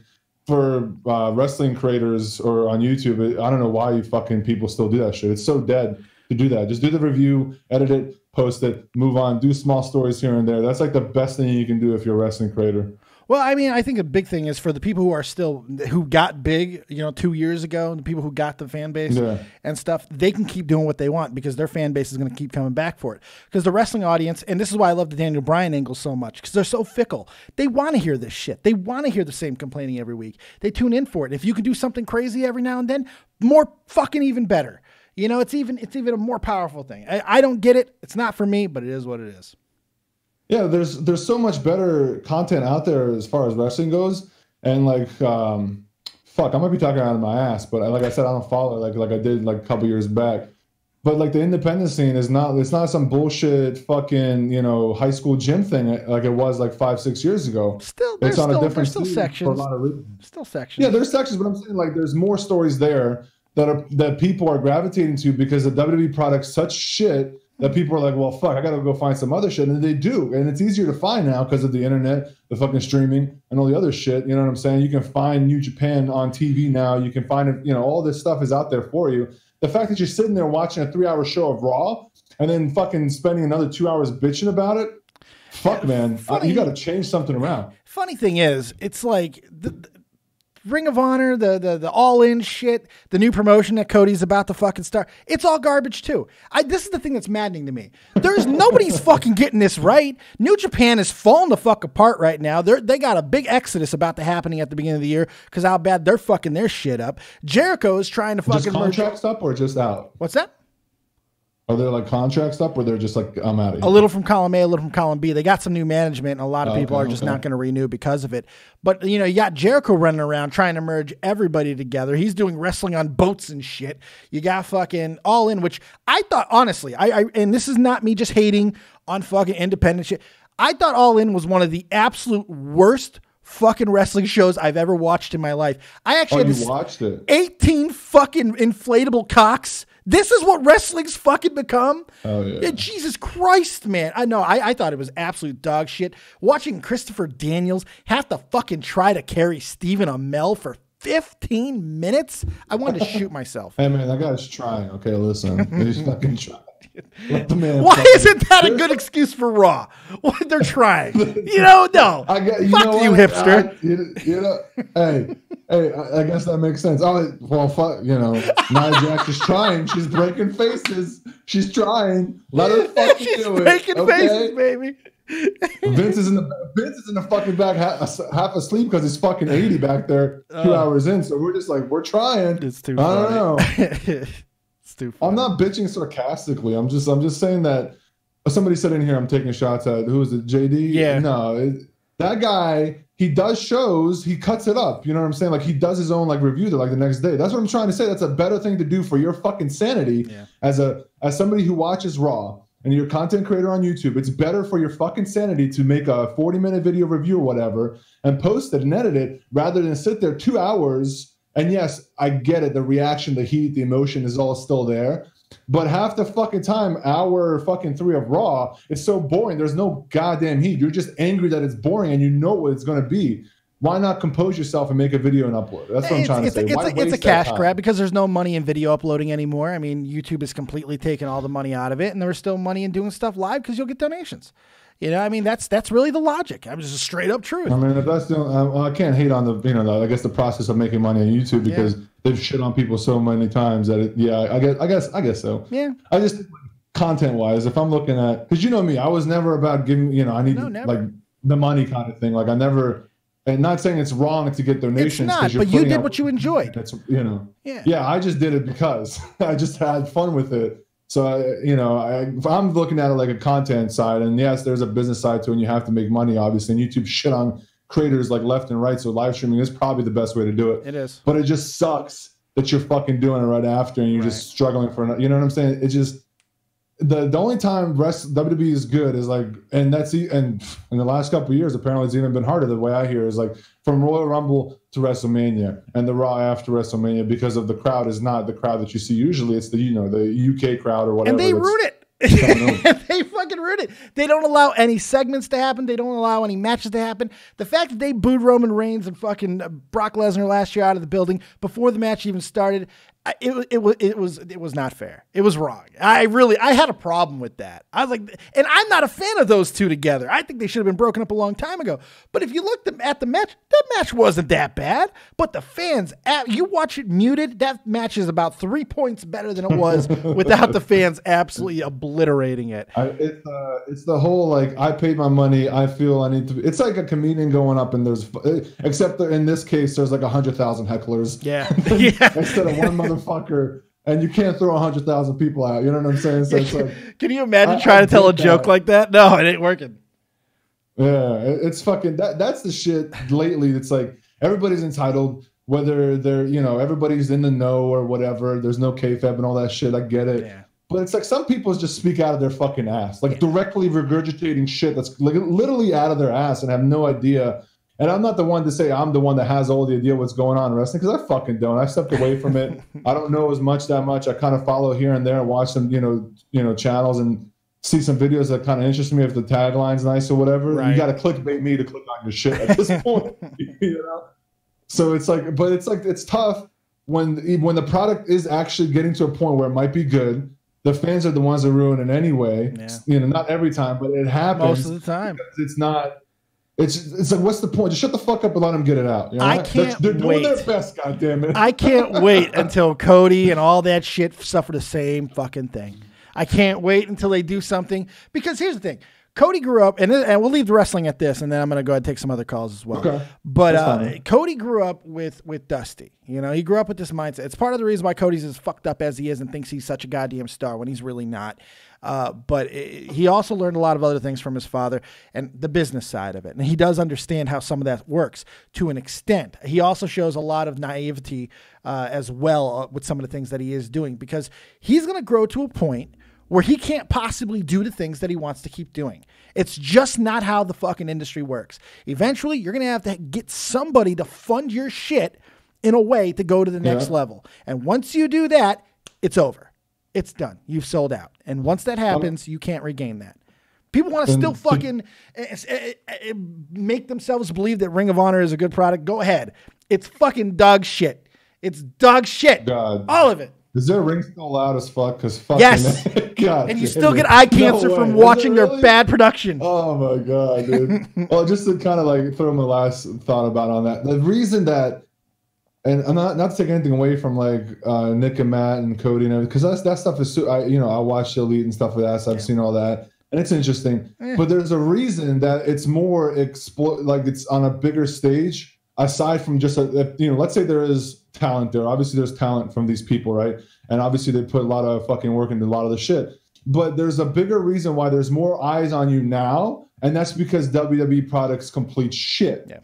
for wrestling creators or on YouTube, I don't know why you fucking people still do that shit. It's so dead to do that. Just do the review, edit it, post it, move on, do small stories here and there. That's like the best thing you can do if you're a wrestling creator. Well, I mean, I think a big thing is for the people who got big, 2 years ago, the people who got the fan base and stuff, they can keep doing what they want because their fan base is going to keep coming back for it. Because the wrestling audience, and this is why I love the Daniel Bryan angle so much, because they're so fickle. They want to hear this shit. They want to hear the same complaining every week. They tune in for it. If you can do something crazy every now and then, more fucking even better. It's even a more powerful thing. I don't get it. It's not for me, but it is what it is. Yeah, there's so much better content out there as far as wrestling goes, and like fuck, I might be talking out of my ass, but like I said, I don't follow like I did like a couple years back. But like the independent scene is not, it's not some bullshit fucking, you know, high school gym thing like it was like 5-6 years ago. Still, it's on a different there's still sections. for a lot of reasons. Still sections. Yeah, there's sections, but I'm saying like there's more stories there that people are gravitating to because the WWE product's such shit that people are like, well, fuck, I gotta go find some other shit, and they do, and it's easier to find now because of the internet, the fucking streaming, and all the other shit. You know what I'm saying? You can find New Japan on TV now. You can find it. You know, all this stuff is out there for you. The fact that you're sitting there watching a 3-hour show of Raw and then fucking spending another 2 hours bitching about it, fuck, man, you got to change something around. Funny thing is, it's like the Ring of Honor, the all-in shit, the new promotion that Cody's about to fucking start. It's all garbage too. This is the thing that's maddening to me. Nobody's fucking getting this right. New Japan is falling the fuck apart right now. They got a big exodus about to happening at the beginning of the year because how bad they're fucking their shit up. Jericho is trying to fucking just contracts up or just out. What's that? Are there like contracts up, or they're just like, I'm out of here? A little from column A, a little from column B. They got some new management, and a lot of people are just not going to renew because of it. But, you know, you got Jericho running around trying to merge everybody together. He's doing wrestling on boats and shit. You got fucking All In, which I thought, honestly, and this is not me just hating on fucking independent shit. I thought All In was one of the absolute worst fucking wrestling shows I've ever watched in my life. I actually watched it. 18 fucking inflatable cocks. This is what wrestling's fucking become. Oh, yeah. Jesus Christ, man. I know. I thought it was absolute dog shit. Watching Christopher Daniels have to fucking try to carry Stephen Amell for 15 minutes. I wanted to shoot myself. Hey, man, that guy's trying. Okay, listen. He's fucking trying. Let the man Why isn't that a good excuse for Raw? What they're trying? You know, no. Fuck you, hipster. You know, hey, I guess that makes sense. Well, fuck, you know, Nia Jax is trying. She's breaking faces. She's trying. Let her fucking She's do it. breaking faces, baby. Vince is in the fucking back half asleep because he's fucking 80 back there 2 hours in. So we're just like, we're trying. It's too funny. I don't know. I'm not bitching sarcastically. I'm just saying that somebody said in here, I'm taking shots at, who is it, JD? Yeah. No, that guy, he does shows, he cuts it up. You know what I'm saying? Like he does his own like review like the next day. That's what I'm trying to say. That's a better thing to do for your fucking sanity as somebody who watches Raw and you're a content creator on YouTube. It's better for your fucking sanity to make a 40-minute video review or whatever and post it and edit it rather than sit there 2 hours. And yes, I get it. The reaction, the heat, the emotion is all still there. But half the fucking time, hour fucking 3 of Raw, it's so boring. There's no goddamn heat. You're just angry that it's boring and you know what it's going to be. Why not compose yourself and make a video and upload? That's what I'm trying to say. It's a cash grab because there's no money in video uploading anymore. I mean, YouTube has completely taken all the money out of it, and there's still money in doing stuff live because you'll get donations. You know, I mean, that's really the logic. I'm just a straight up truth. I mean, if that's the, I can't hate on I guess the process of making money on YouTube because they've shit on people so many times that I guess so. Yeah. I just think content wise, if I'm looking at, because you know me, I was never about giving, I need like the money kind of thing. Like I never, and not saying it's wrong to get donations. It's not, but you did what you enjoyed. That's yeah. I just did it because I just had fun with it. So, I'm looking at it like a content side, and yes, there's a business side to it, and you have to make money, obviously, and YouTube shit on creators like left and right, so live streaming is probably the best way to do it. It is. But it just sucks that you're fucking doing it right after, and you're just struggling for it. You know what I'm saying? It just, the only time WWE is good is like, and in the last couple of years, apparently it's even been harder, the way I hear is like, from Royal Rumble to WrestleMania and the Raw after WrestleMania, because of the crowd is not the crowd that you see usually. It's the the UK crowd or whatever. And they ruin it. They fucking ruin it. They don't allow any segments to happen. They don't allow any matches to happen. The fact that they booed Roman Reigns and fucking Brock Lesnar last year out of the building before the match even started, it was not fair. It was wrong. I had a problem with that. I was like, and I'm not a fan of those two together. I think they should have been broken up a long time ago. But if you looked at the match, that match wasn't that bad. But the fans, you watch it muted, that match is about 3 points better than it was without the fans absolutely obliterating it. It's the whole, like, I paid my money, I feel I need to. It's like a comedian going up and there's, except that in this case, there's like 100,000 hecklers. Yeah. Instead of one motherfucker, and you can't throw 100,000 people out. You know what I'm saying? So it's like, can you imagine trying to tell a joke like that? No, it ain't working. Yeah, it's fucking that's the shit lately. It's like everybody's entitled, whether they're everybody's in the know or whatever. There's no kayfabe and all that shit. I get it. Yeah. But it's like some people just speak out of their fucking ass, like directly regurgitating shit that's like literally out of their ass and have no idea. And I'm not the one to say I'm the one that has all the idea what's going on in wrestling, because I fucking don't. I stepped away from it. I don't know that much. I kind of follow here and there and watch some channels and see some videos that kind of interest me if the tagline's nice or whatever. Right. You got to clickbait me to click on your shit at this point. So it's like, but it's tough when the product is actually getting to a point where it might be good. The fans are the ones that ruin it anyway. Yeah. Not every time, but it happens most of the time. It's not. It's like, what's the point? Just shut the fuck up and let them get it out. I can't They're doing wait. their best, goddammit. I can't wait until Cody and all that shit suffer the same fucking thing. I can't wait until they do something, because here's the thing. Cody grew up, and we'll leave the wrestling at this, and then I'm going to go ahead and take some other calls as well. Okay. But Cody grew up with Dusty. He grew up with this mindset. It's part of the reason why Cody's as fucked up as he is and thinks he's such a goddamn star when he's really not. But he also learned a lot of other things from his father and the business side of it. And he does understand how some of that works to an extent. He also shows a lot of naivety as well with some of the things that he is doing, because he's going to grow to a point where he can't possibly do the things that he wants to keep doing. It's just not how the fucking industry works. Eventually, you're going to have to get somebody to fund your shit in a way to go to the next level. And once you do that, it's over. It's done. You've sold out. And once that happens, you can't regain that. People want to still fucking make themselves believe that Ring of Honor is a good product. Go ahead. It's fucking dog shit. It's dog shit. God. All of it. Is their ring still loud as fuck? Because fucking yes. God, and you still get eye cancer from watching their bad production. Oh my God, dude. Well, just to kind of like throw my last thought about on that. The reason that, and I'm not to take anything away from like Nick and Matt and Cody and everything, because that stuff is I watch Elite and stuff like that, so I've seen all that, and it's interesting. But there's a reason that it's more like it's on a bigger stage, aside from just let's say there is talent there. Obviously, there's talent from these people, right? And obviously, they put a lot of fucking work into a lot of the shit. But there's a bigger reason why there's more eyes on you now, and that's because WWE products complete shit. Yeah,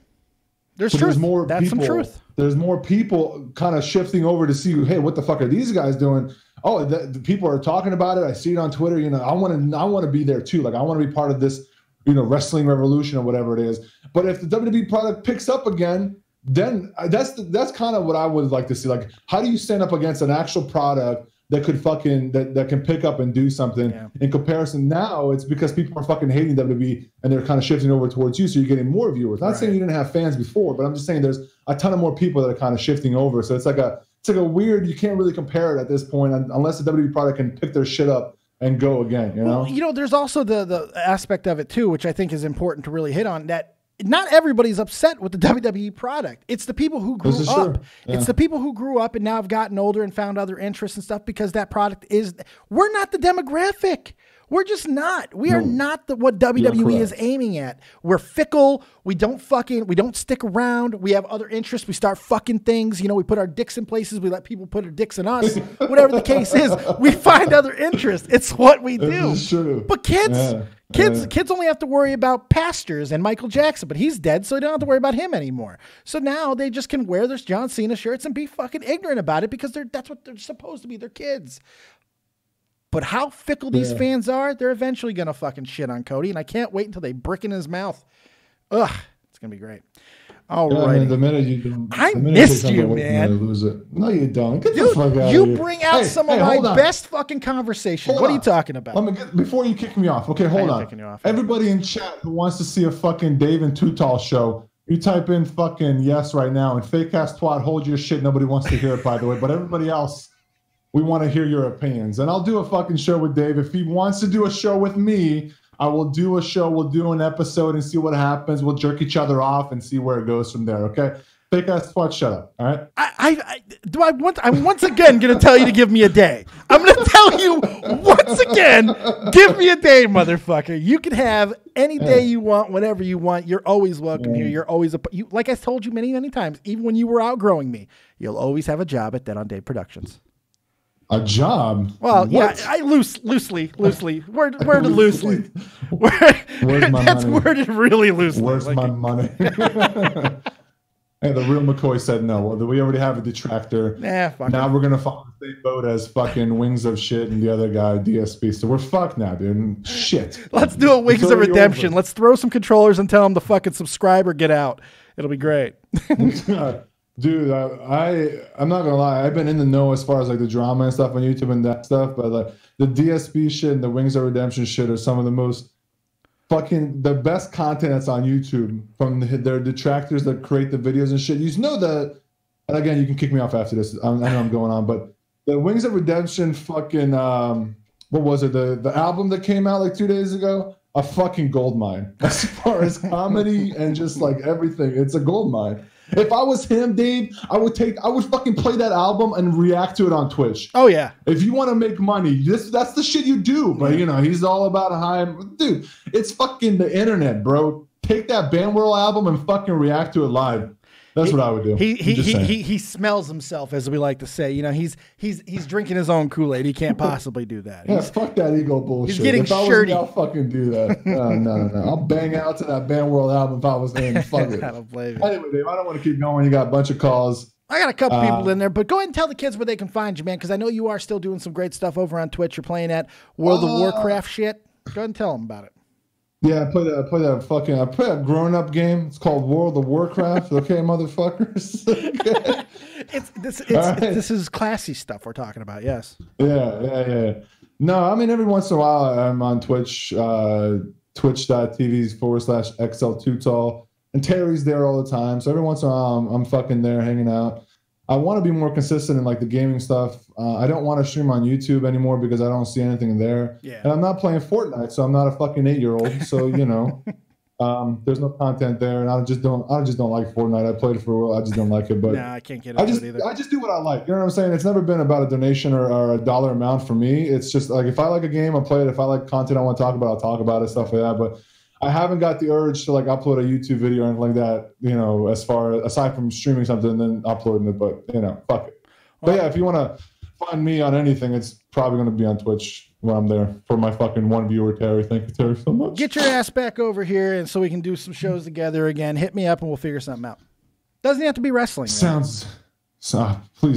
there's more. That's some truth. There's more people kind of shifting over to see, hey, what the fuck are these guys doing? Oh, the people are talking about it. I see it on Twitter. I want to be there too. Like, I want to be part of this, wrestling revolution or whatever it is. But if the WWE product picks up again, then that's kind of what I would like to see. Like, how do you stand up against an actual product that could that can pick up and do something in comparison? Now it's because people are fucking hating WWE and they're kind of shifting over towards you, so you're getting more viewers. Not saying you didn't have fans before, but I'm just saying there's a ton of more people that are kind of shifting over. So it's like a weird, you can't really compare it at this point unless the WWE product can pick their shit up and go again. Well, there's also the aspect of it too, which I think is important to really hit on, that not everybody's upset with the WWE product. It's the people who grew up. Yeah. It's the people who grew up and now have gotten older and found other interests and stuff, because that product we're not the demographic. We're just not. We are not what WWE is aiming at. We're fickle. We don't stick around. We have other interests. We start fucking things. We put our dicks in places. We let people put their dicks in us. Whatever the case is, we find other interests. It's what we do. But kids only have to worry about pastors and Michael Jackson, but he's dead, so they don't have to worry about him anymore. So now they just can wear their John Cena shirts and be fucking ignorant about it, because that's what they're supposed to be. They're kids. But how fickle these fans are, they're eventually going to fucking shit on Cody, and I can't wait until they brick in his mouth. Ugh, it's going to be great. All right. The minute you do, I missed you, man. Lose it. No, you don't. Get the fuck out of you here. Bring out some of my best fucking conversations. What are you talking about? Before you kick me off, okay, hold on. Everybody in chat who wants to see a fucking Dave and Tutal show, you type in fucking yes right now, and fake ass twat, hold your shit. Nobody wants to hear it, by the way, but everybody else, we want to hear your opinions. And I'll do a fucking show with Dave. If he wants to do a show with me, I will do a show. We'll do an episode and see what happens. We'll jerk each other off and see where it goes from there, okay? Fake ass twat, shut up, all right? I'm once again going to tell you to give me a day. I'm going to tell you once again, give me a day, motherfucker. You can have any day you want, whatever you want. You're always welcome here. You're always like I told you many, many times, even when you were outgrowing me, you'll always have a job at Dead on Dave Productions. A job? Well, What? yeah, loosely. Word loosely. Where's my That's money? worded really loosely. Where's my money? Hey, the real McCoy said no. Well, we already have a detractor. Fuck Now it. we're gonna follow the same boat as fucking Wings of Shit and the other guy, DSP. So we're fucked now, dude. Shit. Let's do a Wings It's of already Redemption. over. Let's throw some controllers and tell them to fucking subscribe or get out. It'll be great. Dude, I'm not gonna lie. I've been in the know as far as like the drama and stuff on YouTube and that stuff, but like the DSP shit and the Wings of Redemption shit are some of the most the best content that's on YouTube from their detractors that create the videos and shit. You know that, and again, you can kick me off after this. I know I'm going on, but the Wings of Redemption fucking what was it? The album that came out like 2 days ago, a fucking gold mine as far as comedy and just like everything. It's a gold mine. If I was him, Dave, I would fucking play that album and react to it on Twitch. Oh yeah. If you want to make money, that's the shit you do. But you know, he's all about dude. It's fucking the internet, bro. Take that Bandworld album and fucking react to it live. That's what I would do. He smells himself, as we like to say. You know, he's drinking his own Kool-Aid. He can't possibly do that. Yeah, fuck that ego bullshit. He's getting if I was shirty. me, I'll fucking do that. No. I'll bang out to that Bandworld album if I was him. Fuck it. I don't blame you. Anyway, Dave, I don't want to keep going. You got a bunch of calls. I got a couple people in there, but go ahead and tell the kids where they can find you, man, because I know you are still doing some great stuff over on Twitch. You're playing at World of Warcraft shit. Go ahead and tell them about it. Yeah, I play a grown-up game. It's called World of Warcraft. Okay, motherfuckers. This is classy stuff we're talking about. Yes. Yeah. No, I mean every once in a while I'm on Twitch, twitch.tv/XL2tall, and Terry's there all the time. So every once in a while I'm fucking there hanging out. I want to be more consistent in like the gaming stuff. I don't want to stream on YouTube anymore because I don't see anything there. Yeah. And I'm not playing Fortnite, so I'm not a fucking 8-year-old. So you know, there's no content there, and I just don't like Fortnite. I played it for a while. I just don't like it. But I can't get into it either. I just do what I like. You know what I'm saying? It's never been about a donation or a dollar amount for me. It's just like if I like a game, I play it. If I like content I want to talk about, I'll talk about it, stuff like that. But I haven't got the urge to like upload a YouTube video or anything like that, you know, aside from streaming something and then uploading it, but you know, fuck it. But yeah, if you want to find me on anything, it's probably going to be on Twitch when I'm there for my fucking one viewer, Terry. Thank you, Terry, so much. Get your ass back over here and so we can do some shows together again. Hit me up and we'll figure something out. Doesn't have to be wrestling. Please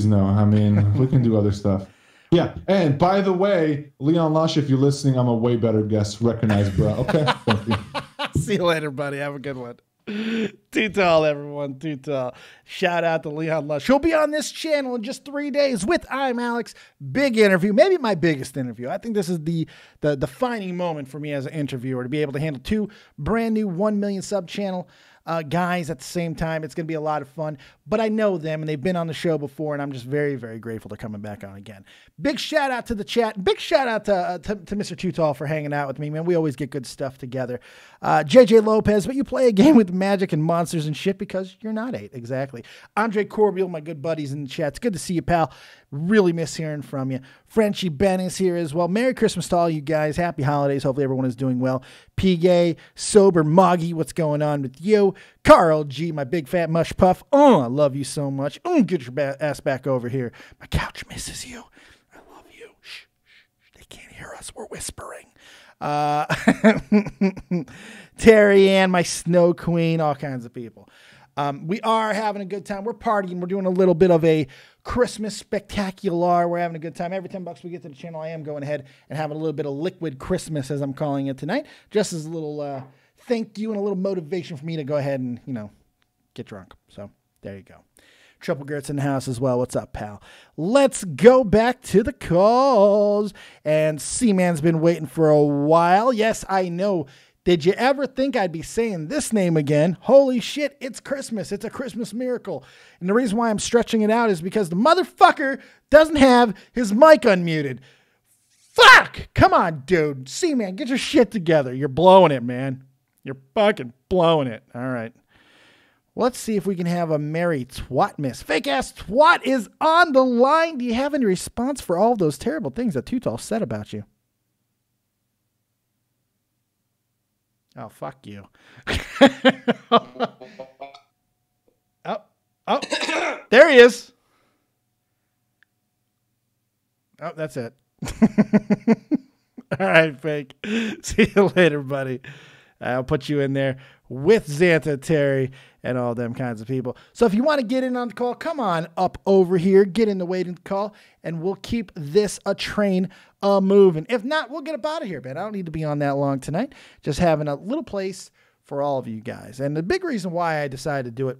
no. I mean, we can do other stuff. Yeah, and by the way, Leon Lush, if you're listening, I'm a way better guest. Recognize, bro. Okay, thank you. See you later, buddy. Have a good one. Too tall, everyone. Too tall. Shout out to Leon Lush. He'll be on this channel in just 3 days with I'm Alex. Big interview. Maybe my biggest interview. I think this is the defining moment for me as an interviewer to be able to handle 2 brand new 1 million sub channel guys at the same time. It's going to be a lot of fun, but I know them and they've been on the show before, and I'm just very, very grateful they're coming back on again. Big shout out to the chat. Big shout out to Mr. Too Tall for hanging out with me, man. We always get good stuff together. JJ Lopez, but you play a game with magic and monsters and shit because you're not 8. Exactly. Andre Corbiel, my good buddies in the chat. It's good to see you, pal. Really miss hearing from you. Frenchie Ben is here as well. Merry Christmas to all you guys. Happy holidays. Hopefully everyone is doing well. P. Gay, Sober, Moggy, what's going on with you? Carl G, my big fat mush puff. Oh, I love you so much. Get your ass back over here. My couch misses you. I love you. Shh. They can't hear us. We're whispering. Terry Ann, my snow queen, all kinds of people. We are having a good time. We're partying. We're doing a little bit of a Christmas spectacular. We're having a good time. Every $10 we get to the channel, I am going ahead and having a little bit of liquid Christmas, as I'm calling it tonight, just as a little thank you and a little motivation for me to go ahead and, you know, get drunk. So there you go. Triple Gert's in the house as well. What's up, pal? Let's go back to the calls. And C-Man's been waiting for a while. Yes, I know. Did you ever think I'd be saying this name again? Holy shit, it's Christmas. It's a Christmas miracle. And the reason why I'm stretching it out is because the motherfucker doesn't have his mic unmuted. Fuck! Come on, dude. C-Man, get your shit together. You're blowing it, man. You're fucking blowing it. All right. Let's see if we can have a merry twat miss. Fake ass twat is on the line. Do you have any response for all those terrible things that Too Tall said about you? Oh, fuck you. Oh, there he is. Oh, Yep, that's it. All right, Fake. See you later, buddy. I'll put you in there with Zanta, Terry, and all them kinds of people. So if you want to get in on the call, come on up over here, get in the waiting call, and we'll keep this a train moving. If not, we'll get up out of here, man. I don't need to be on that long tonight. Just having a little place for all of you guys. And the big reason why I decided to do it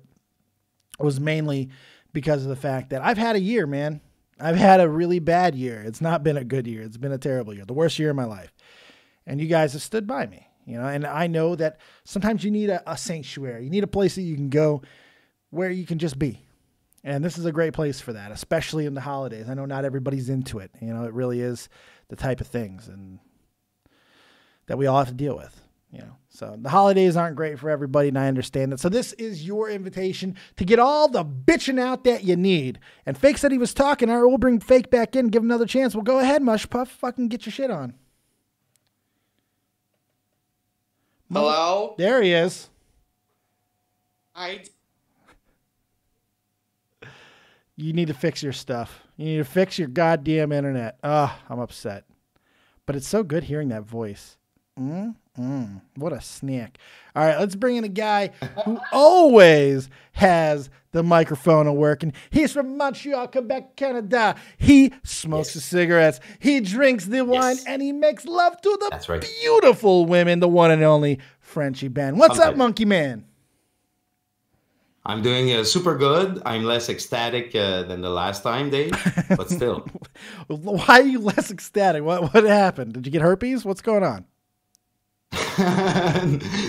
was mainly because of the fact that I've had a year, man. I've had a really bad year. It's not been a good year. It's been a terrible year, the worst year of my life. And you guys have stood by me, you know, and I know that sometimes you need a sanctuary. You need a place that you can go where you can just be. And this is a great place for that, especially in the holidays. I know not everybody's into it. You know, it really is the type of things and that we all have to deal with. You know, so the holidays aren't great for everybody, and I understand that. So this is your invitation to get all the bitching out that you need. And Fake said he was talking. All right, we'll bring Fake back in, give him another chance. Well, go ahead, Mush Puff. Fucking get your shit on. Hello? There he is. You need to fix your stuff. You need to fix your goddamn internet. I'm upset. But it's so good hearing that voice. What a snack. All right, let's bring in a guy who always has the microphone working. He's from Montreal, Quebec, Canada. He smokes the cigarettes. He drinks the wine, and he makes love to the beautiful women, the one and only Frenchie Ben. What's up, Monkey Man? I'm doing super good. I'm less ecstatic than the last time, Dave, but still. Why are you less ecstatic? What happened? Did you get herpes? What's going on?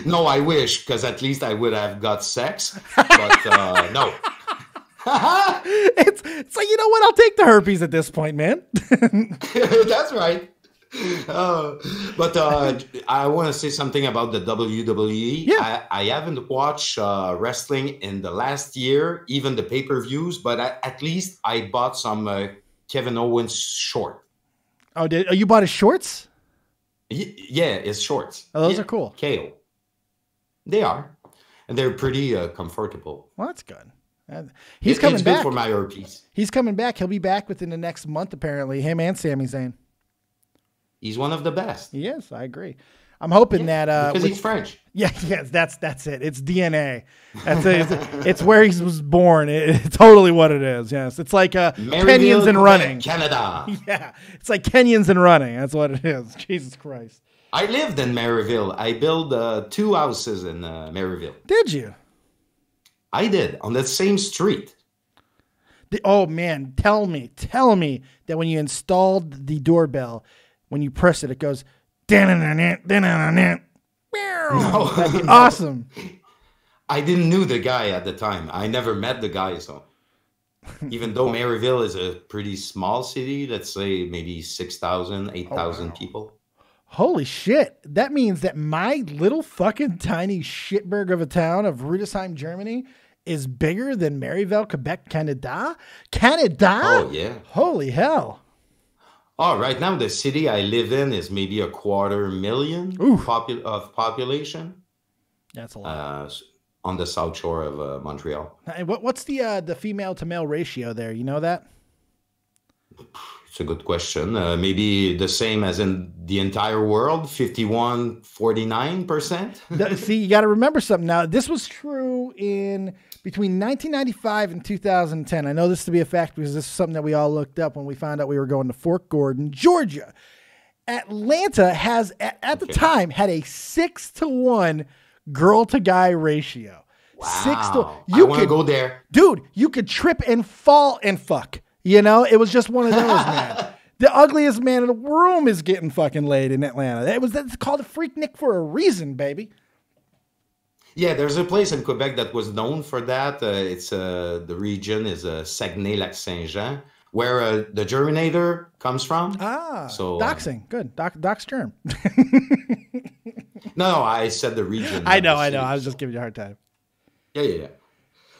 No, I wish, because at least I would have got sex, but no. It's like, you know what? I'll take the herpes at this point, man. That's right. But I want to say something about the WWE. Yeah. I haven't watched wrestling in the last year, even the pay-per-views, but at least I bought some Kevin Owens short. Oh, you bought his shorts? Yeah, it's shorts. Oh, those are cool. KO. They are. And they're pretty comfortable. Well, that's good. He's coming back. Good for my herpes. He's coming back. He'll be back within the next month, apparently. Him and Sami Zayn. He's one of the best. He is. I agree. I'm hoping that because he's French. Yeah, yes, that's it. It's DNA. That's it. It's where he was born. It's totally what it is. Yes, it's like Kenyans and running. Canada. Yeah, it's like Kenyans and running. That's what it is. Jesus Christ. I lived in Maryville. I built 2 houses in Maryville. Did you? I did, on that same street. Oh man, tell me that when you installed the doorbell, when you press it, it goes. No. That'd be awesome. I didn't know the guy at the time. I never met the guy, so even though Maryville is a pretty small city, let's say maybe 6,000, 8,000 people. Holy shit. That means that my little fucking tiny shitburg of a town of Rudesheim, Germany is bigger than Maryville, Quebec, Canada? Canada? Oh, yeah. Holy hell. Oh, right now the city I live in is maybe 250,000 of population. That's a lot. On the south shore of Montreal. What's the female to male ratio there? You know that? It's a good question. Maybe the same as in the entire world, 51-49%. See, you got to remember something. Now, this was true in between 1995 and 2010. I know this to be a fact because this is something that we all looked up when we found out we were going to Fort Gordon, Georgia. Atlanta has, at the time, had a 6-to-1 girl-to-guy ratio. Wow. 6 to. I want to go there. Dude, you could trip and fall and fuck. You know, it was just one of those, man. The ugliest man in the room is getting fucking laid in Atlanta. That's called a Freaknik for a reason, baby. Yeah, there's a place in Quebec that was known for that. It's the region is Saguenay-Lac-Saint-Jean, where the Germinator comes from. So doxing, good. Dox germ. No, I said the region. I know. I was just giving you a hard time. Yeah.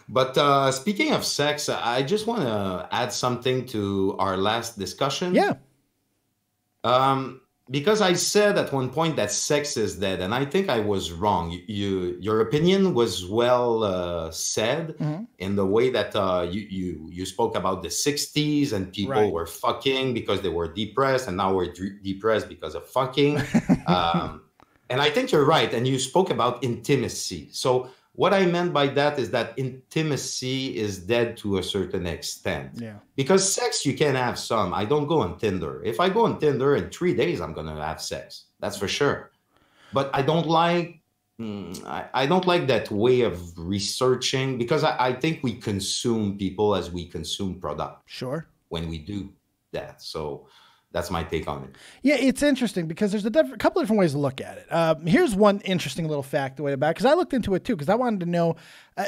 But speaking of sex, I just want to add something to our last discussion. Yeah. because I said at one point that sex is dead, and I think I was wrong. Your opinion was well said in the way that you spoke about the 60s and people were fucking because they were depressed, and now we're depressed because of fucking. And I think you're right. And you spoke about intimacy. So what I meant by that is that intimacy is dead to a certain extent. Yeah. Because sex, you can have some. I don't go on Tinder. If I go on Tinder in 3 days, I'm going to have sex. That's for sure. But I don't like that way of researching, because I think we consume people as we consume product. Sure. When we do that. So that's my take on it. Yeah, it's interesting because there's a couple of different ways to look at it. Here's one interesting little factoid about it, because I looked into it too, because I wanted to know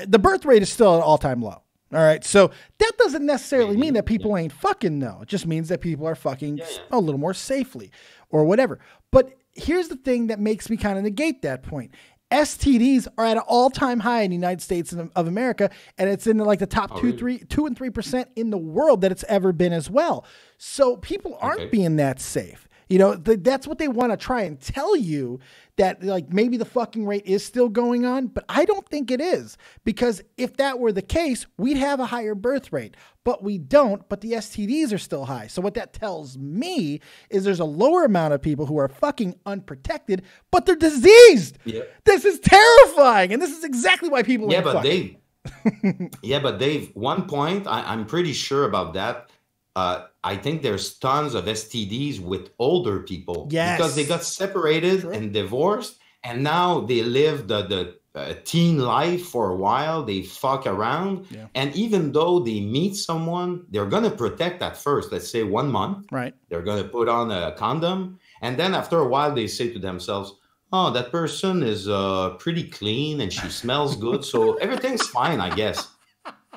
the birth rate is still at an all-time low. All right, so that doesn't necessarily mean that people ain't fucking, though. It just means that people are fucking a little more safely or whatever. But here's the thing that makes me kind of negate that point. STDs are at an all-time high in the United States of America, and it's in like the top 2 and 3% in the world that it's ever been as well. So people aren't being that safe. You know, that's what they want to try and tell you, that like maybe the fucking rate is still going on, but I don't think it is, because if that were the case, we'd have a higher birth rate, but we don't, but the STDs are still high. So what that tells me is there's a lower amount of people who are fucking unprotected, but they're diseased. Yep. This is terrifying. And this is exactly why people ain't fucking. But Dave, one point, I'm pretty sure about that. I think there's tons of STDs with older people because they got separated and divorced, and now they live the teen life for a while. They fuck around, and even though they meet someone, they're gonna protect at first. Let's say 1 month, right? They're gonna put on a condom, and then after a while, they say to themselves, "Oh, that person is pretty clean and she smells good, so everything's fine, I guess."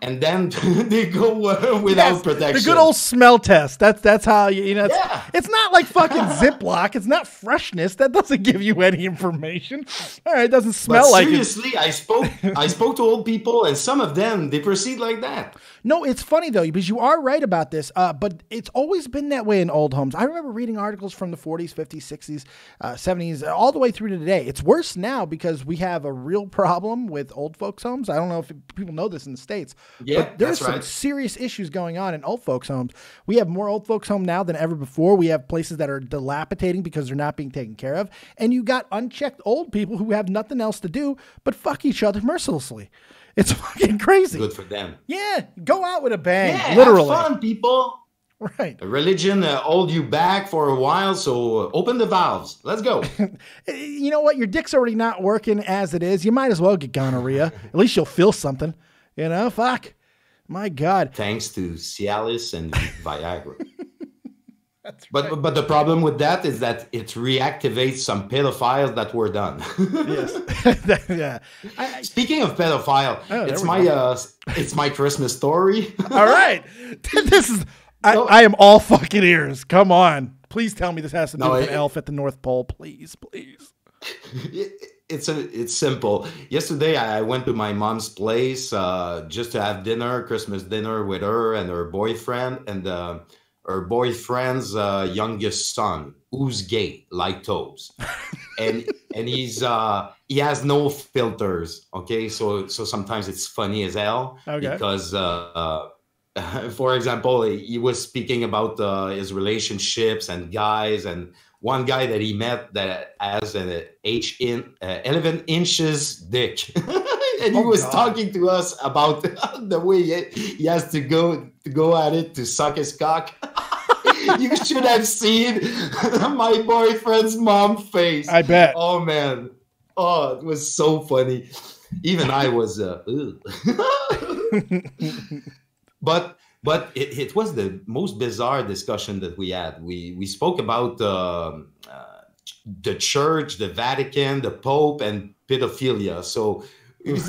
And then they go without protection. The good old smell test. That's how you know. It's not like fucking Ziploc. It's not freshness. That doesn't give you any information. All right, it doesn't smell like it. Seriously, I spoke to old people, and some of them they proceed like that. No, it's funny though, because you are right about this. But it's always been that way in old homes. I remember reading articles from the 40s, 50s, 60s, 70s, all the way through to today. It's worse now because we have a real problem with old folks' homes. I don't know if people know this in the States. Yeah, but there's some serious issues going on in old folks' homes. We have more old folks' home now than ever before. We have places that are dilapidating because they're not being taken care of. And you got unchecked old people who have nothing else to do but fuck each other mercilessly. It's fucking crazy. Good for them. Yeah, go out with a bang. Yeah, literally. Have fun, people. Right. A religion hold you back for a while, so open the valves. Let's go. You know what? Your dick's already not working as it is. You might as well get gonorrhea. At least you'll feel something. You know, fuck. My God. Thanks to Cialis and Viagra. That's right. But the problem with that is that it reactivates some pedophiles that were done. Yes. Speaking of pedophile, it's my Christmas story. All right. This is I am all fucking ears. Come on. Please tell me this has to do with an elf at the North Pole. Please. It's simple. Yesterday, I went to my mom's place just to have dinner, Christmas dinner with her and her boyfriend, and her boyfriend's youngest son, who's gay, like Tobes, and he has no filters. Okay, so sometimes it's funny as hell because. For example, he was speaking about his relationships and guys, and one guy that he met that has an 11 inches dick. And he was talking to us about the way he has to go at it to suck his cock. You should have seen my boyfriend's mom's face. I bet. Oh, man. Oh, it was so funny. Even I was... But it was the most bizarre discussion that we had. We spoke about the church, the Vatican, the Pope, and pedophilia. So it was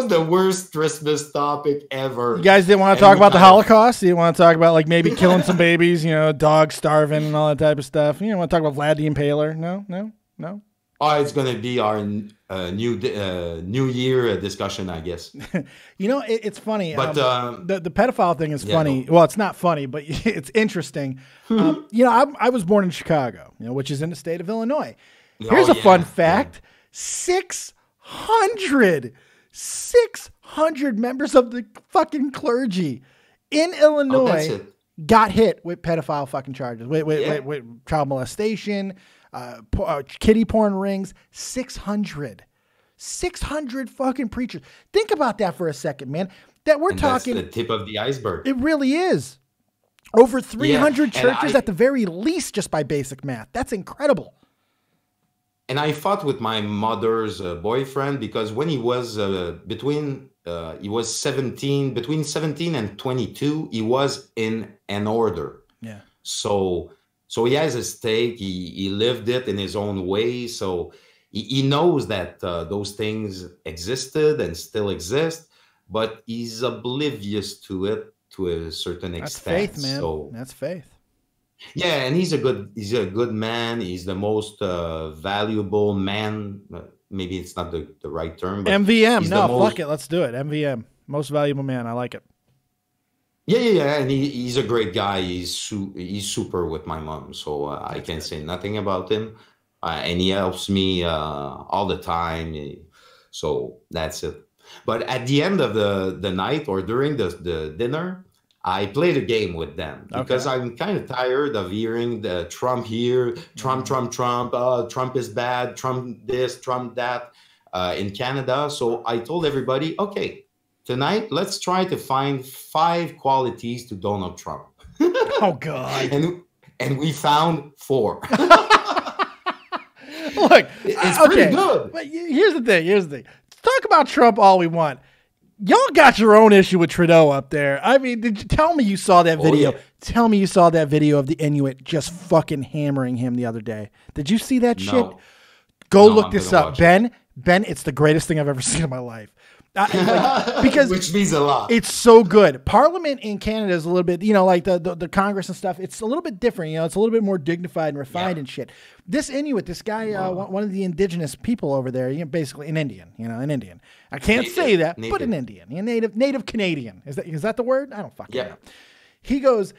the worst Christmas topic ever. You guys didn't want to talk about the Holocaust? You want to talk about like maybe killing some babies, dogs starving and all that type of stuff? You don't want to talk about Vlad the Impaler? No? Oh, it's going to be our New Year discussion, I guess. You know, it's funny. But the pedophile thing is funny. Well, it's not funny, but it's interesting. You know, I was born in Chicago, you know, which is in the state of Illinois. Here's a fun fact. 600 members of the fucking clergy in Illinois got hit with pedophile fucking charges, with child molestation, kiddie porn rings. 600 fucking preachers. Think about that for a second, man. That we're talking. That's the tip of the iceberg. It really is. Over 300 churches at the very least, just by basic math. That's incredible. And I fought with my mother's boyfriend because when he was between 17 and 22, he was in an order. Yeah. So he has a stake. He lived it in his own way. So he knows that those things existed and still exist, but he's oblivious to it to a certain extent. That's faith, man. So, that's faith. Yeah, and he's a good man. He's the most valuable man. Maybe it's not the right term. But MVM. No, fuck it. Let's do it. MVM. Most valuable man. I like it. Yeah. And he's a great guy. He's super with my mom. So I can't say nothing about him. And he helps me all the time. So that's it. But at the end of the night or during the dinner, I played a game with them because I'm kind of tired of hearing the Trump here, Trump, Trump is bad, Trump this, Trump that in Canada. So I told everybody, okay, tonight, let's try to find 5 qualities to Donald Trump. Oh, God. And we found 4. Look, it's pretty good. But here's the thing. Talk about Trump all we want. Y'all got your own issue with Trudeau up there. I mean, tell me you saw that video. Yeah. Tell me you saw that video of the Inuit just fucking hammering him the other day. Did you see that shit? Go look this up. Ben, it's the greatest thing I've ever seen in my life. Because which means a lot. It's so good. Parliament in Canada is a little bit, you know, like the Congress and stuff. It's a little bit different. You know, it's a little bit more dignified and refined and shit. This Inuit, this guy, one of the indigenous people over there, you know, basically an Indian. I can't say that, but an Indian, native Canadian. Is that the word? I don't fucking know. He goes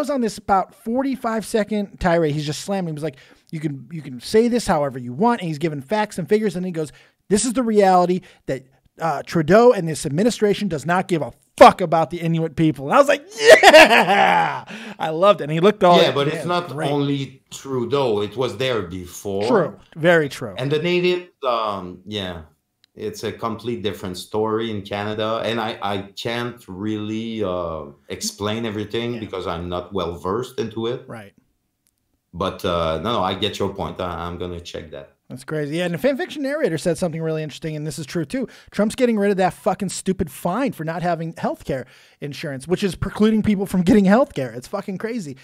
on this about 45-second tirade. He's just slamming. He was like, you can say this however you want, and he's giving facts and figures, and he goes, this is the reality that Trudeau and this administration does not give a fuck about the Inuit people. And I was like, yeah, I loved it. And he looked all but it's not only Trudeau. It was there before. True. Very true. And the native, it's a complete different story in Canada. And I can't really explain everything because I'm not well versed into it. Right. But no, I get your point. I'm going to check that. That's crazy. Yeah, and the fan fiction narrator said something really interesting, and this is true too. Trump's getting rid of that fucking stupid fine for not having healthcare insurance, which is precluding people from getting healthcare. It's fucking crazy.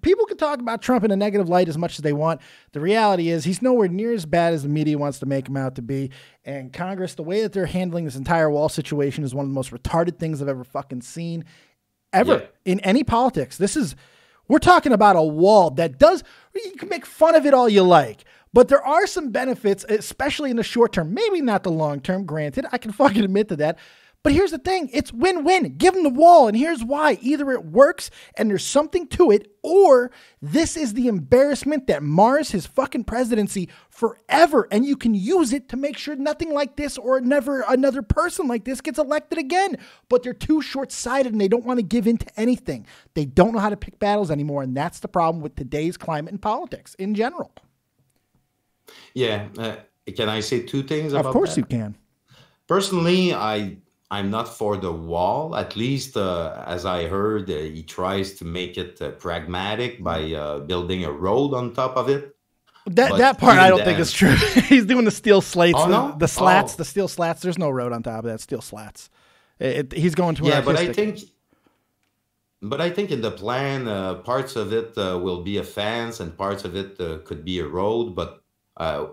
People can talk about Trump in a negative light as much as they want. The reality is he's nowhere near as bad as the media wants to make him out to be. And Congress, the way that they're handling this entire wall situation is one of the most retarded things I've ever fucking seen ever in any politics. We're talking about a wall that you can make fun of it all you like. But there are some benefits, especially in the short term. Maybe not the long term, granted. I can fucking admit to that. But here's the thing. It's win-win. Give him the wall, and here's why. Either it works and there's something to it, or this is the embarrassment that mars his fucking presidency forever, and you can use it to make sure nothing like this or never another person like this gets elected again. But they're too short-sighted, and they don't want to give in to anything. They don't know how to pick battles anymore, and that's the problem with today's climate and politics in general. Yeah. Can I say 2 things about that? Of course you can. Personally, I'm not for the wall. At least, as I heard, he tries to make it pragmatic by building a road on top of it. That part I don't think is true. He's doing the steel slates, the slats, the steel slats. There's no road on top of that. Steel slats. He's going to but I think in the plan, parts of it will be a fence and parts of it could be a road, but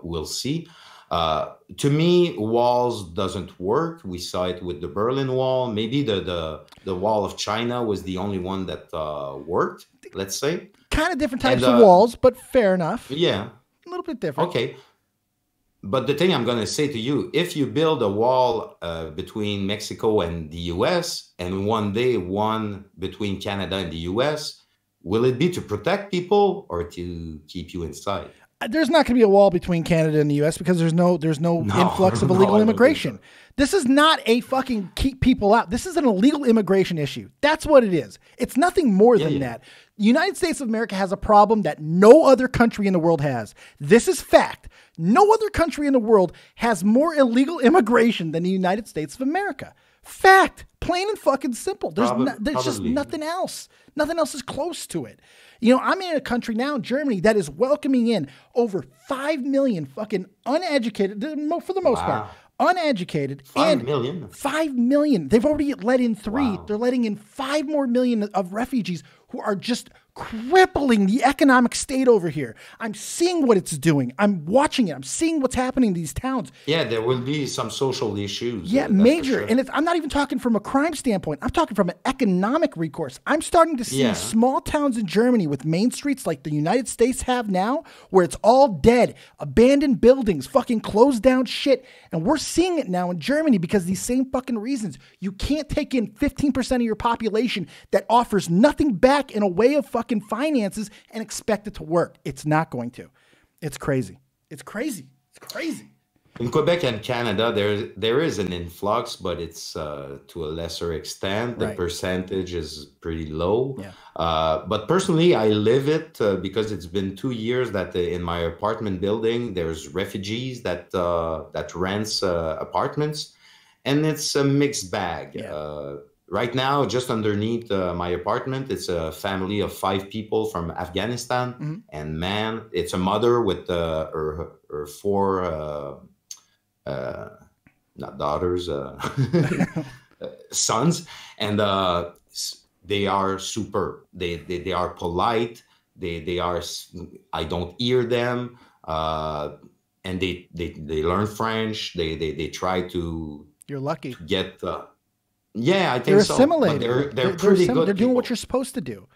we'll see. To me, walls doesn't work. We saw it with the Berlin Wall. Maybe the wall of China was the only one that worked, let's say. Kind of different types of walls, but fair enough. Yeah. A little bit different. Okay. But the thing I'm going to say to you, if you build a wall between Mexico and the US, and one day one between Canada and the US, will it be to protect people or to keep you inside? There's not going to be a wall between Canada and the U.S. because there's no influx of illegal immigration. This is not a fucking keep people out. This is an illegal immigration issue. That's what it is. It's nothing more than that. The United States of America has a problem that no other country in the world has. This is fact. No other country in the world has more illegal immigration than the United States of America. Fact. Plain and fucking simple. There's just nothing else. Nothing else is close to it. You know, I'm in a country now, Germany, that is welcoming in over 5 million fucking uneducated, for the most part, uneducated. 5 million? 5 million. They've already let in 3. Wow. They're letting in 5 more million of refugees who are just crippling the economic state over here. I'm seeing what it's doing. I'm watching it. I'm seeing what's happening in these towns. Yeah, there will be some social issues. Yeah, major. Sure. And I'm not even talking from a crime standpoint. I'm talking from an economic recourse. I'm starting to see small towns in Germany with main streets like the United States have now, where it's all dead, abandoned buildings, fucking closed down shit. And we're seeing it now in Germany because of these same fucking reasons. You can't take in 15% of your population that offers nothing back in a way of fucking finances and expect it to work. It's not going to. It's crazy. It's crazy. It's crazy. In Quebec and Canada, there is an influx, but it's to a lesser extent. The percentage is pretty low. Yeah. But personally, I live it because it's been 2 years that in my apartment building, there's refugees that rents apartments, and it's a mixed bag. Yeah. Right now, just underneath my apartment, it's a family of 5 people from Afghanistan. And man, it's a mother with her 4, not daughters, sons. And they are superb. They are polite. They are, I don't hear them. And they learn French. They try to. You're lucky. Get. Yeah, I think they're assimilated. They're pretty good. They're doing what you're supposed to do.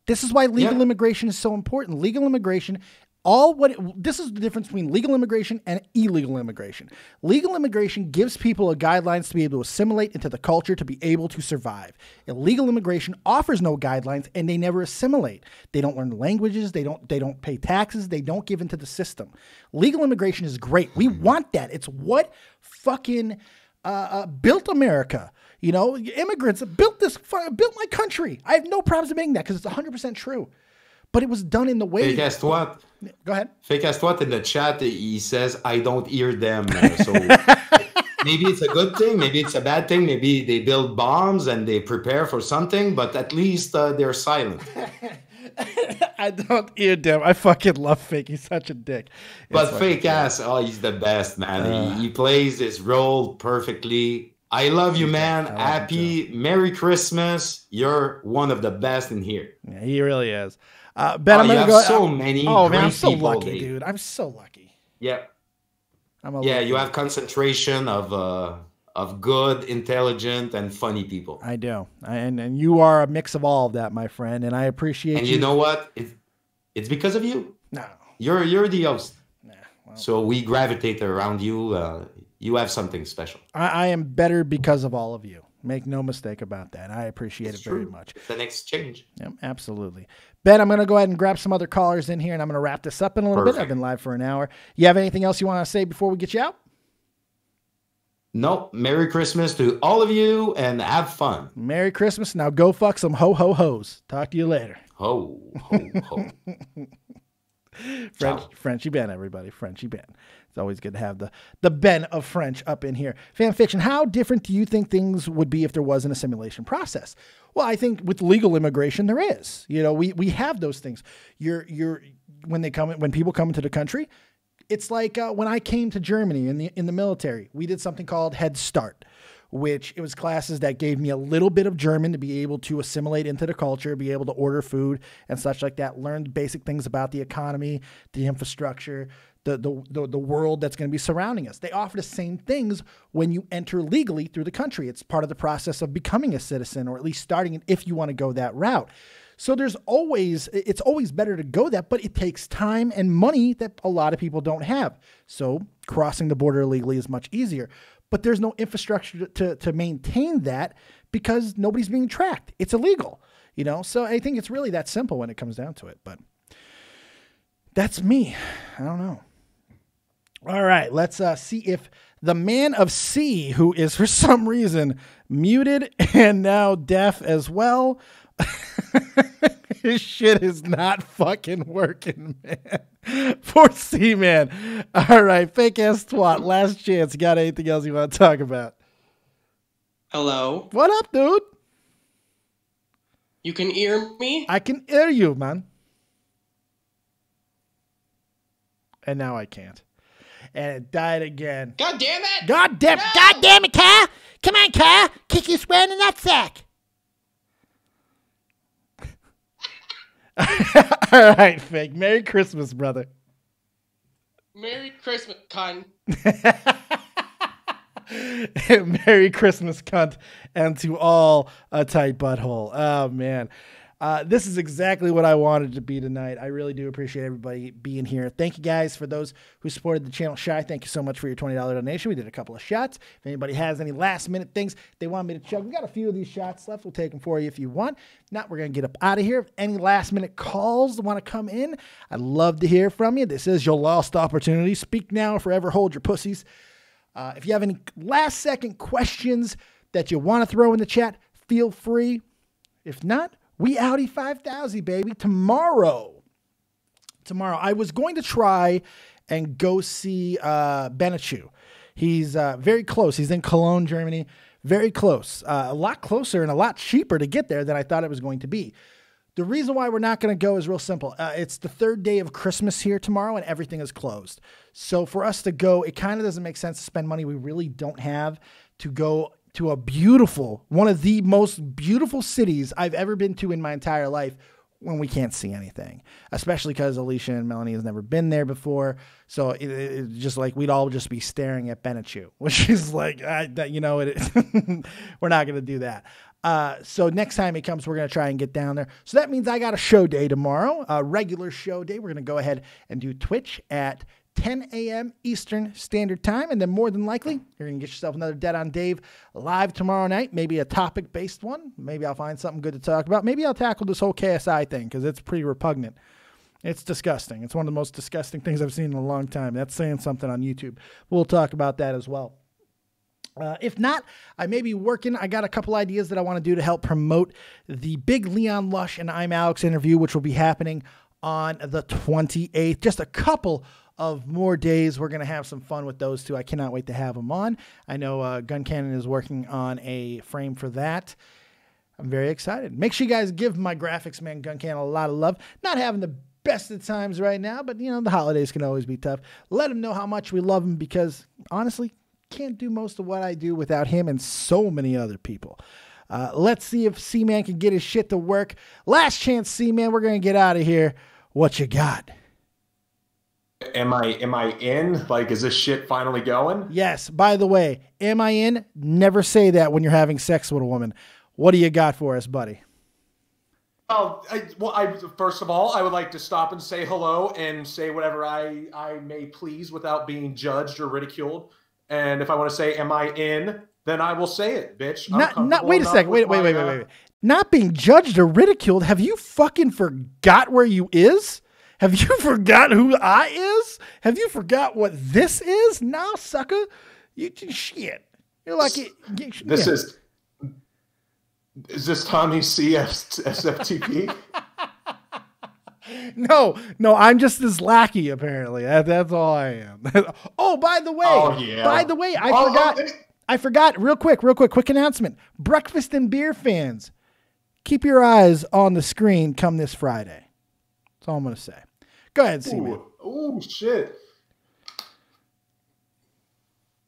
This is why legal immigration is so important. Legal immigration, this is the difference between legal immigration and illegal immigration. Legal immigration gives people guidelines to be able to assimilate into the culture to be able to survive. Illegal immigration offers no guidelines and they never assimilate. They don't learn languages. They don't pay taxes. They don't give into the system. Legal immigration is great. We want that. It's what fucking built America. You know, immigrants built my country. I have no problems admitting that because it's 100% true. But it was done in the way. Fake Astoit. Go ahead. Fake Astoit in the chat, he says, I don't hear them. So maybe it's a good thing. Maybe it's a bad thing. Maybe they build bombs and they prepare for something, but at least they're silent. I don't hear them. I fucking love Fake. He's such a dick. But Fake Ass, he's the best, man. He plays his role perfectly. I love you, man. Happy Merry Christmas. You're one of the best in here. Yeah, he really is. Ben, I'm gonna go. So many. Oh man, I'm so lucky, dude. I'm so lucky. Yeah. You have concentration of good, intelligent, and funny people. I do, and you are a mix of all of that, my friend. And I appreciate. And you know what? It's because of you. No, you're the host. Nah, well, so we gravitate around you. You have something special. I am better because of all of you. Make no mistake about that. I appreciate it very much. It's an exchange. Yep, absolutely. Ben, I'm going to go ahead and grab some other callers in here, and I'm going to wrap this up in a little bit. I've been live for an hour. You have anything else you want to say before we get you out? No. Merry Christmas to all of you, and have fun. Merry Christmas. Now go fuck some ho-ho-hos. Talk to you later. Ho, ho, ho. Frenchy Ben, everybody. Frenchy Ben. It's always good to have the Ben of French up in here. Fan fiction, how different do you think things would be if there was an assimilation process? Well, I think with legal immigration, there is. You know, we have those things. When people come into the country, it's like when I came to Germany in the military, we did something called Head Start, which it was classes that gave me a little bit of German to be able to assimilate into the culture, be able to order food and such like that, learn basic things about the economy, the infrastructure, the world that's going to be surrounding us. They offer the same things when you enter legally through the country. It's part of the process of becoming a citizen, or at least starting it if you want to go that route. So it's always better to go that, but it takes time and money that a lot of people don't have. So crossing the border illegally is much easier, but there's no infrastructure to maintain that because nobody's being tracked. It's illegal, So I think it's really that simple when it comes down to it, but that's me. I don't know. All right, let's see if the man of C, who is for some reason muted and now deaf as well, his shit is not fucking working, man. Poor C, man. All right, fake ass twat, last chance. You got anything else you want to talk about? Hello. What up, dude? You can hear me? I can hear you, man. And now I can't. And it died again. God damn it! God damn it, Kyle! Come on, Kyle! Kick your square in the nutsack! All right, fake. Merry Christmas, brother. Merry Christmas, cunt. Merry Christmas, cunt, and to all a tight butthole. Oh, man. This is exactly what I wanted to be tonight. I really do appreciate everybody being here. Thank you guys for those who supported the channel. Shy, thank you so much for your $20 donation. We did a couple of shots. If anybody has any last minute things they want me to chug, we got a few of these shots left. We'll take them for you if you want. If not, we're going to get up out of here. If any last minute calls want to come in, I'd love to hear from you. This is your lost opportunity. Speak now or forever hold your pussies. If you have any last second questions that you want to throw in the chat, feel free. If not, we outie 5,000, baby. Tomorrow, I was going to try and go see Benichu. He's very close. He's in Cologne, Germany. Very close. A lot closer and a lot cheaper to get there than I thought it was going to be. The reason why we're not going to go is real simple. It's the third day of Christmas here tomorrow, and everything is closed. So for us to go, it kind of doesn't make sense to spend money we really don't have to go to one of the most beautiful cities I've ever been to in my entire life when we can't see anything, especially because Alicia and Melanie has never been there before. So it's just like, we'd all just be staring at Benichu, which is like, we're not going to do that. So next time it comes, we're going to try and get down there. So that means I got a show day tomorrow, a regular show day. We're going to go ahead and do Twitch at 10 a.m. Eastern Standard Time. And then more than likely, you're going to get yourself another Dead on Dave live tomorrow night. Maybe a topic-based one. Maybe I'll find something good to talk about. Maybe I'll tackle this whole KSI thing because it's pretty repugnant. It's disgusting. It's one of the most disgusting things I've seen in a long time. That's saying something on YouTube. We'll talk about that as well. If not, I may be working. I got a couple ideas that I want to do to help promote the big Leon Lush and I'm Alex interview, which will be happening on the 28th. Just a couple of more days. We're going to have some fun with those two. I cannot wait to have them on. I know GunCannon is working on a frame for that. I'm very excited. Make sure you guys give my graphics man GunCannon a lot of love. Not having the best of times right now, but the holidays can always be tough. Let him know how much we love him because honestly, can't do most of what I do without him and so many other people. Let's see if C-Man can get his shit to work. Last chance, C-Man. We're going to get out of here. What you got? Am I in? Like, is this shit finally going? Yes. By the way, am I in? Never say that when you're having sex with a woman. What do you got for us, buddy? Well, first of all, I would like to stop and say hello and say whatever I may please without being judged or ridiculed. And if I want to say, am I in? Then I will say it, bitch. Wait a second. Wait. Not being judged or ridiculed. Have you fucking forgot where you is? Have you forgot who I is? Have you forgot what this is? Nah, sucker. You shit. You're like this is this Tommy C SFTP? No, I'm just this lackey, apparently. That's all I am. Oh, by the way. Oh, yeah. By the way, I forgot. Real quick announcement. Breakfast and Beer fans, keep your eyes on the screen come this Friday. That's all I'm going to say. Go ahead, C-Man. Oh, shit.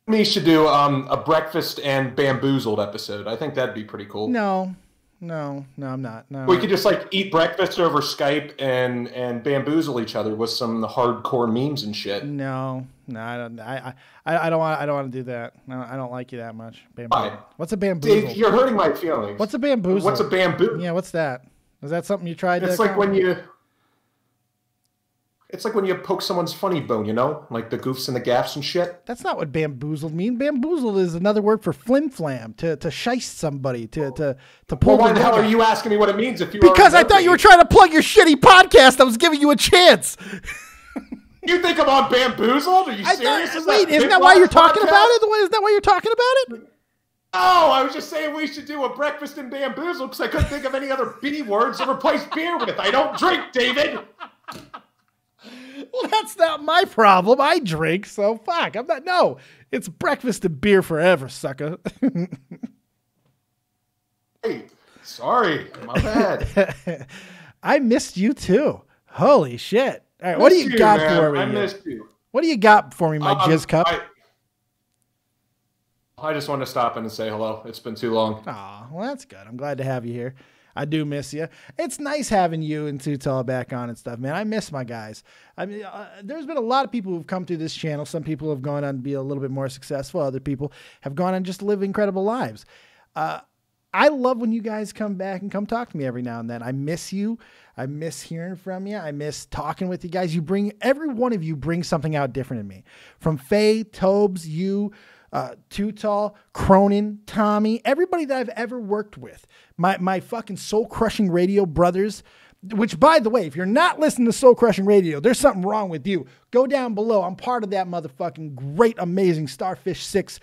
We should do a Breakfast and Bamboozled episode. I think that'd be pretty cool. No. No, I'm not. No. We could just like eat breakfast over Skype and bamboozle each other with some hardcore memes and shit. No, I don't. I don't want to do that. No, I don't like you that much. Bamboozle. What's a bamboozle? Dave, you're hurting my feelings. What's a bamboozle? What's a bamboo? Yeah, what's that? Is that something you tried? It's like when you. It's like when you poke someone's funny bone, you know, like the goofs and the gaffs and shit. That's not what bamboozled mean. Bamboozled is another word for flim flam, to shice somebody, to pull. Well, why the hell are you asking me what it means if you? Because I thought you were trying to plug your shitty podcast. I was giving you a chance. You think I'm on bamboozled? Are you serious? Wait, isn't that why you're talking about it? Isn't that why you're talking about it? Oh, I was just saying we should do a breakfast and bamboozle because I couldn't think of any other B words to replace beer with. I don't drink, David. Well, that's not my problem. I drink, so fuck. I'm not. No, it's breakfast and beer forever, sucker. Hey, sorry, my bad. I missed you too. Holy shit! All right, what do you got for me? I missed you. What do you got for me, my jizz cup? I just wanted to stop in and say hello. It's been too long. Aw, well, that's good. I'm glad to have you here. I do miss you. It's nice having you and Tutal back on and stuff, man. I miss my guys. I mean, there's been a lot of people who've come through this channel. Some people have gone on to be a little bit more successful. Other people have gone on just to live incredible lives. I love when you guys come back and come talk to me every now and then. I miss you. I miss hearing from you. I miss talking with you guys. Every one of you brings something out different in me. From Faye, Tobes, you, Tutal, Cronin, Tommy, everybody that I've ever worked with, my fucking soul crushing radio brothers, which by the way, if you're not listening to soul crushing radio, there's something wrong with you. Go down below. I'm part of that motherfucking great, amazing Starfish 6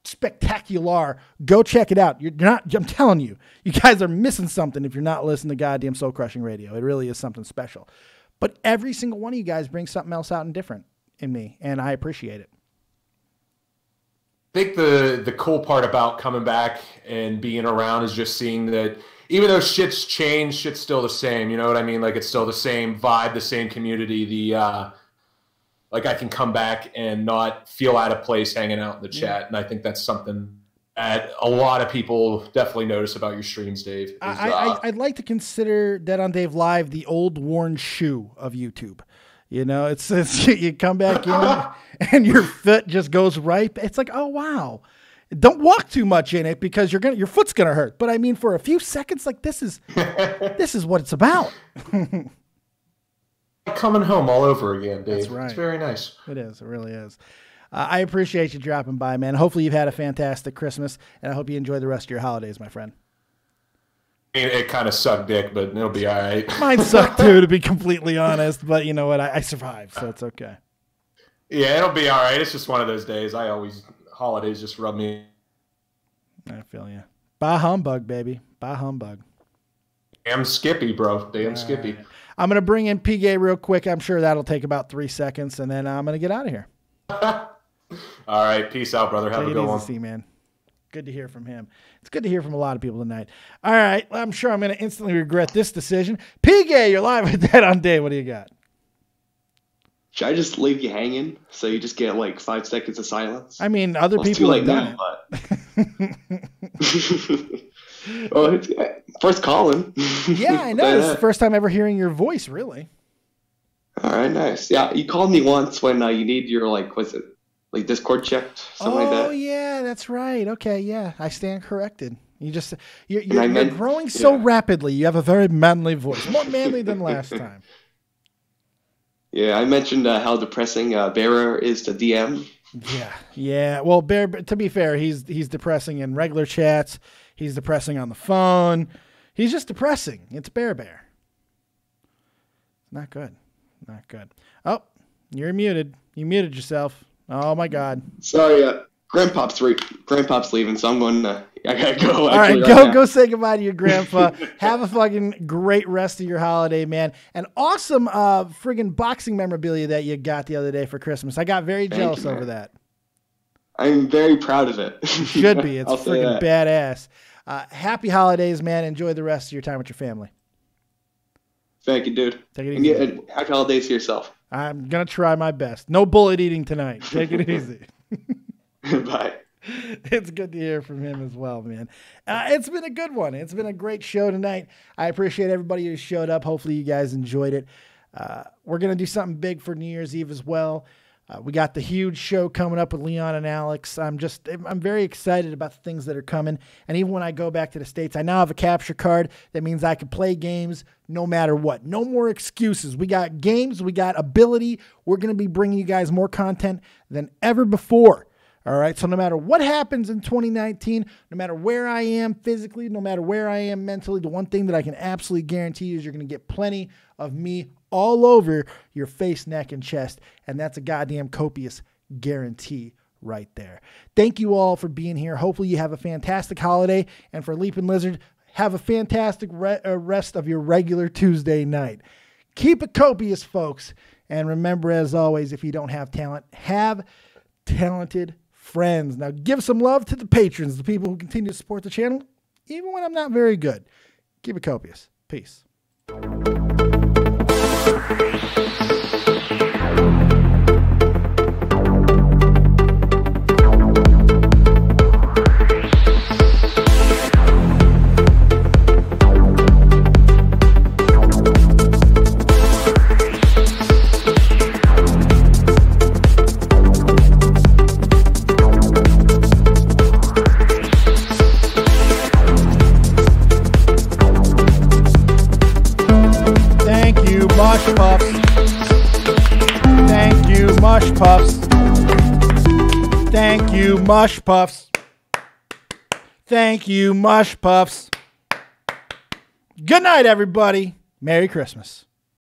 spectacular. Go check it out. You're not, I'm telling you, you guys are missing something if you're not listening to goddamn soul crushing radio. It really is something special. But every single one of you guys brings something else out and different in me, and I appreciate it. I think the cool part about coming back and being around is just seeing that even though shit's changed, shit's still the same. You know what I mean? Like it's still the same vibe, the same community. Like I can come back and not feel out of place hanging out in the chat, and I think that's something that a lot of people definitely notice about your streams, Dave. I'd like to consider DODlive the old worn shoe of YouTube. You know, it's you come back in and your foot just goes right. It's like, oh wow, don't walk too much in it because your foot's gonna hurt. But I mean, for a few seconds, like this is what it's about. Coming home all over again, Dave. That's right. It's very nice. It is. It really is. I appreciate you dropping by, man. Hopefully you've had a fantastic Christmas, and I hope you enjoy the rest of your holidays, my friend. It kind of sucked dick, but it'll be all right. Mine sucked too, to be completely honest. But you know what? I survived, so it's okay. Yeah, it'll be all right. It's just one of those days. Holidays just rub me. I feel you. Bah humbug, baby. Bah humbug. Damn Skippy, bro. Damn Skippy. I'm going to bring in PGay real quick. I'm sure that'll take about 3 seconds, and then I'm going to get out of here. All right. Peace out, brother. Have a good one. See, man. Good to hear from him. It's good to hear from a lot of people tonight. All right. I'm sure I'm going to instantly regret this decision. PGay, you're live with Dead on Day. What do you got? Should I just leave you hanging so you just get like 5 seconds of silence? I mean, other people have done it. Well, it's first calling. Yeah, I know. It's the first time ever hearing your voice, really. All right, nice. Yeah, you called me once when you need your, was it like Discord checked? Something like that. Oh, yeah, that's right. Okay, yeah, I stand corrected. You're growing so rapidly. You have a very manly voice, more manly than last time. Yeah, I mentioned how depressing Bearer is to DM. Yeah. Well, Bear, to be fair, he's depressing in regular chats. He's depressing on the phone. He's just depressing. It's Bear. Not good. Not good. Oh, you're muted. You muted yourself. Oh my God. Sorry, Grandpop's leaving, so I'm going to. I gotta go. All right, go say goodbye to your grandpa. Have a fucking great rest of your holiday, man. And awesome friggin' boxing memorabilia that you got the other day for Christmas. I got very jealous over that. I'm very proud of it. You should be. It's friggin' badass. Happy holidays, man. Enjoy the rest of your time with your family. Thank you, dude. Take it easy. And happy holidays to yourself. I'm going to try my best. No bullet eating tonight. Take it easy. Bye. It's good to hear from him as well, man. It's been a good one. It's been a great show tonight. I appreciate everybody who showed up. Hopefully you guys enjoyed it. We're going to do something big for New Year's Eve as well. We got the huge show coming up with Leon and Alex. I'm very excited about the things that are coming. And even when I go back to the States, I now have a capture card. That means I can play games no matter what. No more excuses. We got games. We got ability. We're going to be bringing you guys more content than ever before. All right. So no matter what happens in 2019, no matter where I am physically, no matter where I am mentally, the one thing that I can absolutely guarantee you is you're going to get plenty of me all over your face, neck, and chest. And that's a goddamn copious guarantee right there. Thank you all for being here. Hopefully you have a fantastic holiday. And for Leaping Lizard, have a fantastic rest of your regular Tuesday night. Keep it copious, folks. And remember, as always, if you don't have talent, have talented friends. Now give some love to the patrons, the people who continue to support the channel, even when I'm not very good. Keep it copious. Peace. Mush Puffs. Thank you, Mush Puffs. Thank you, Mush Puffs. Thank you, Mush Puffs. Good night, everybody. Merry Christmas.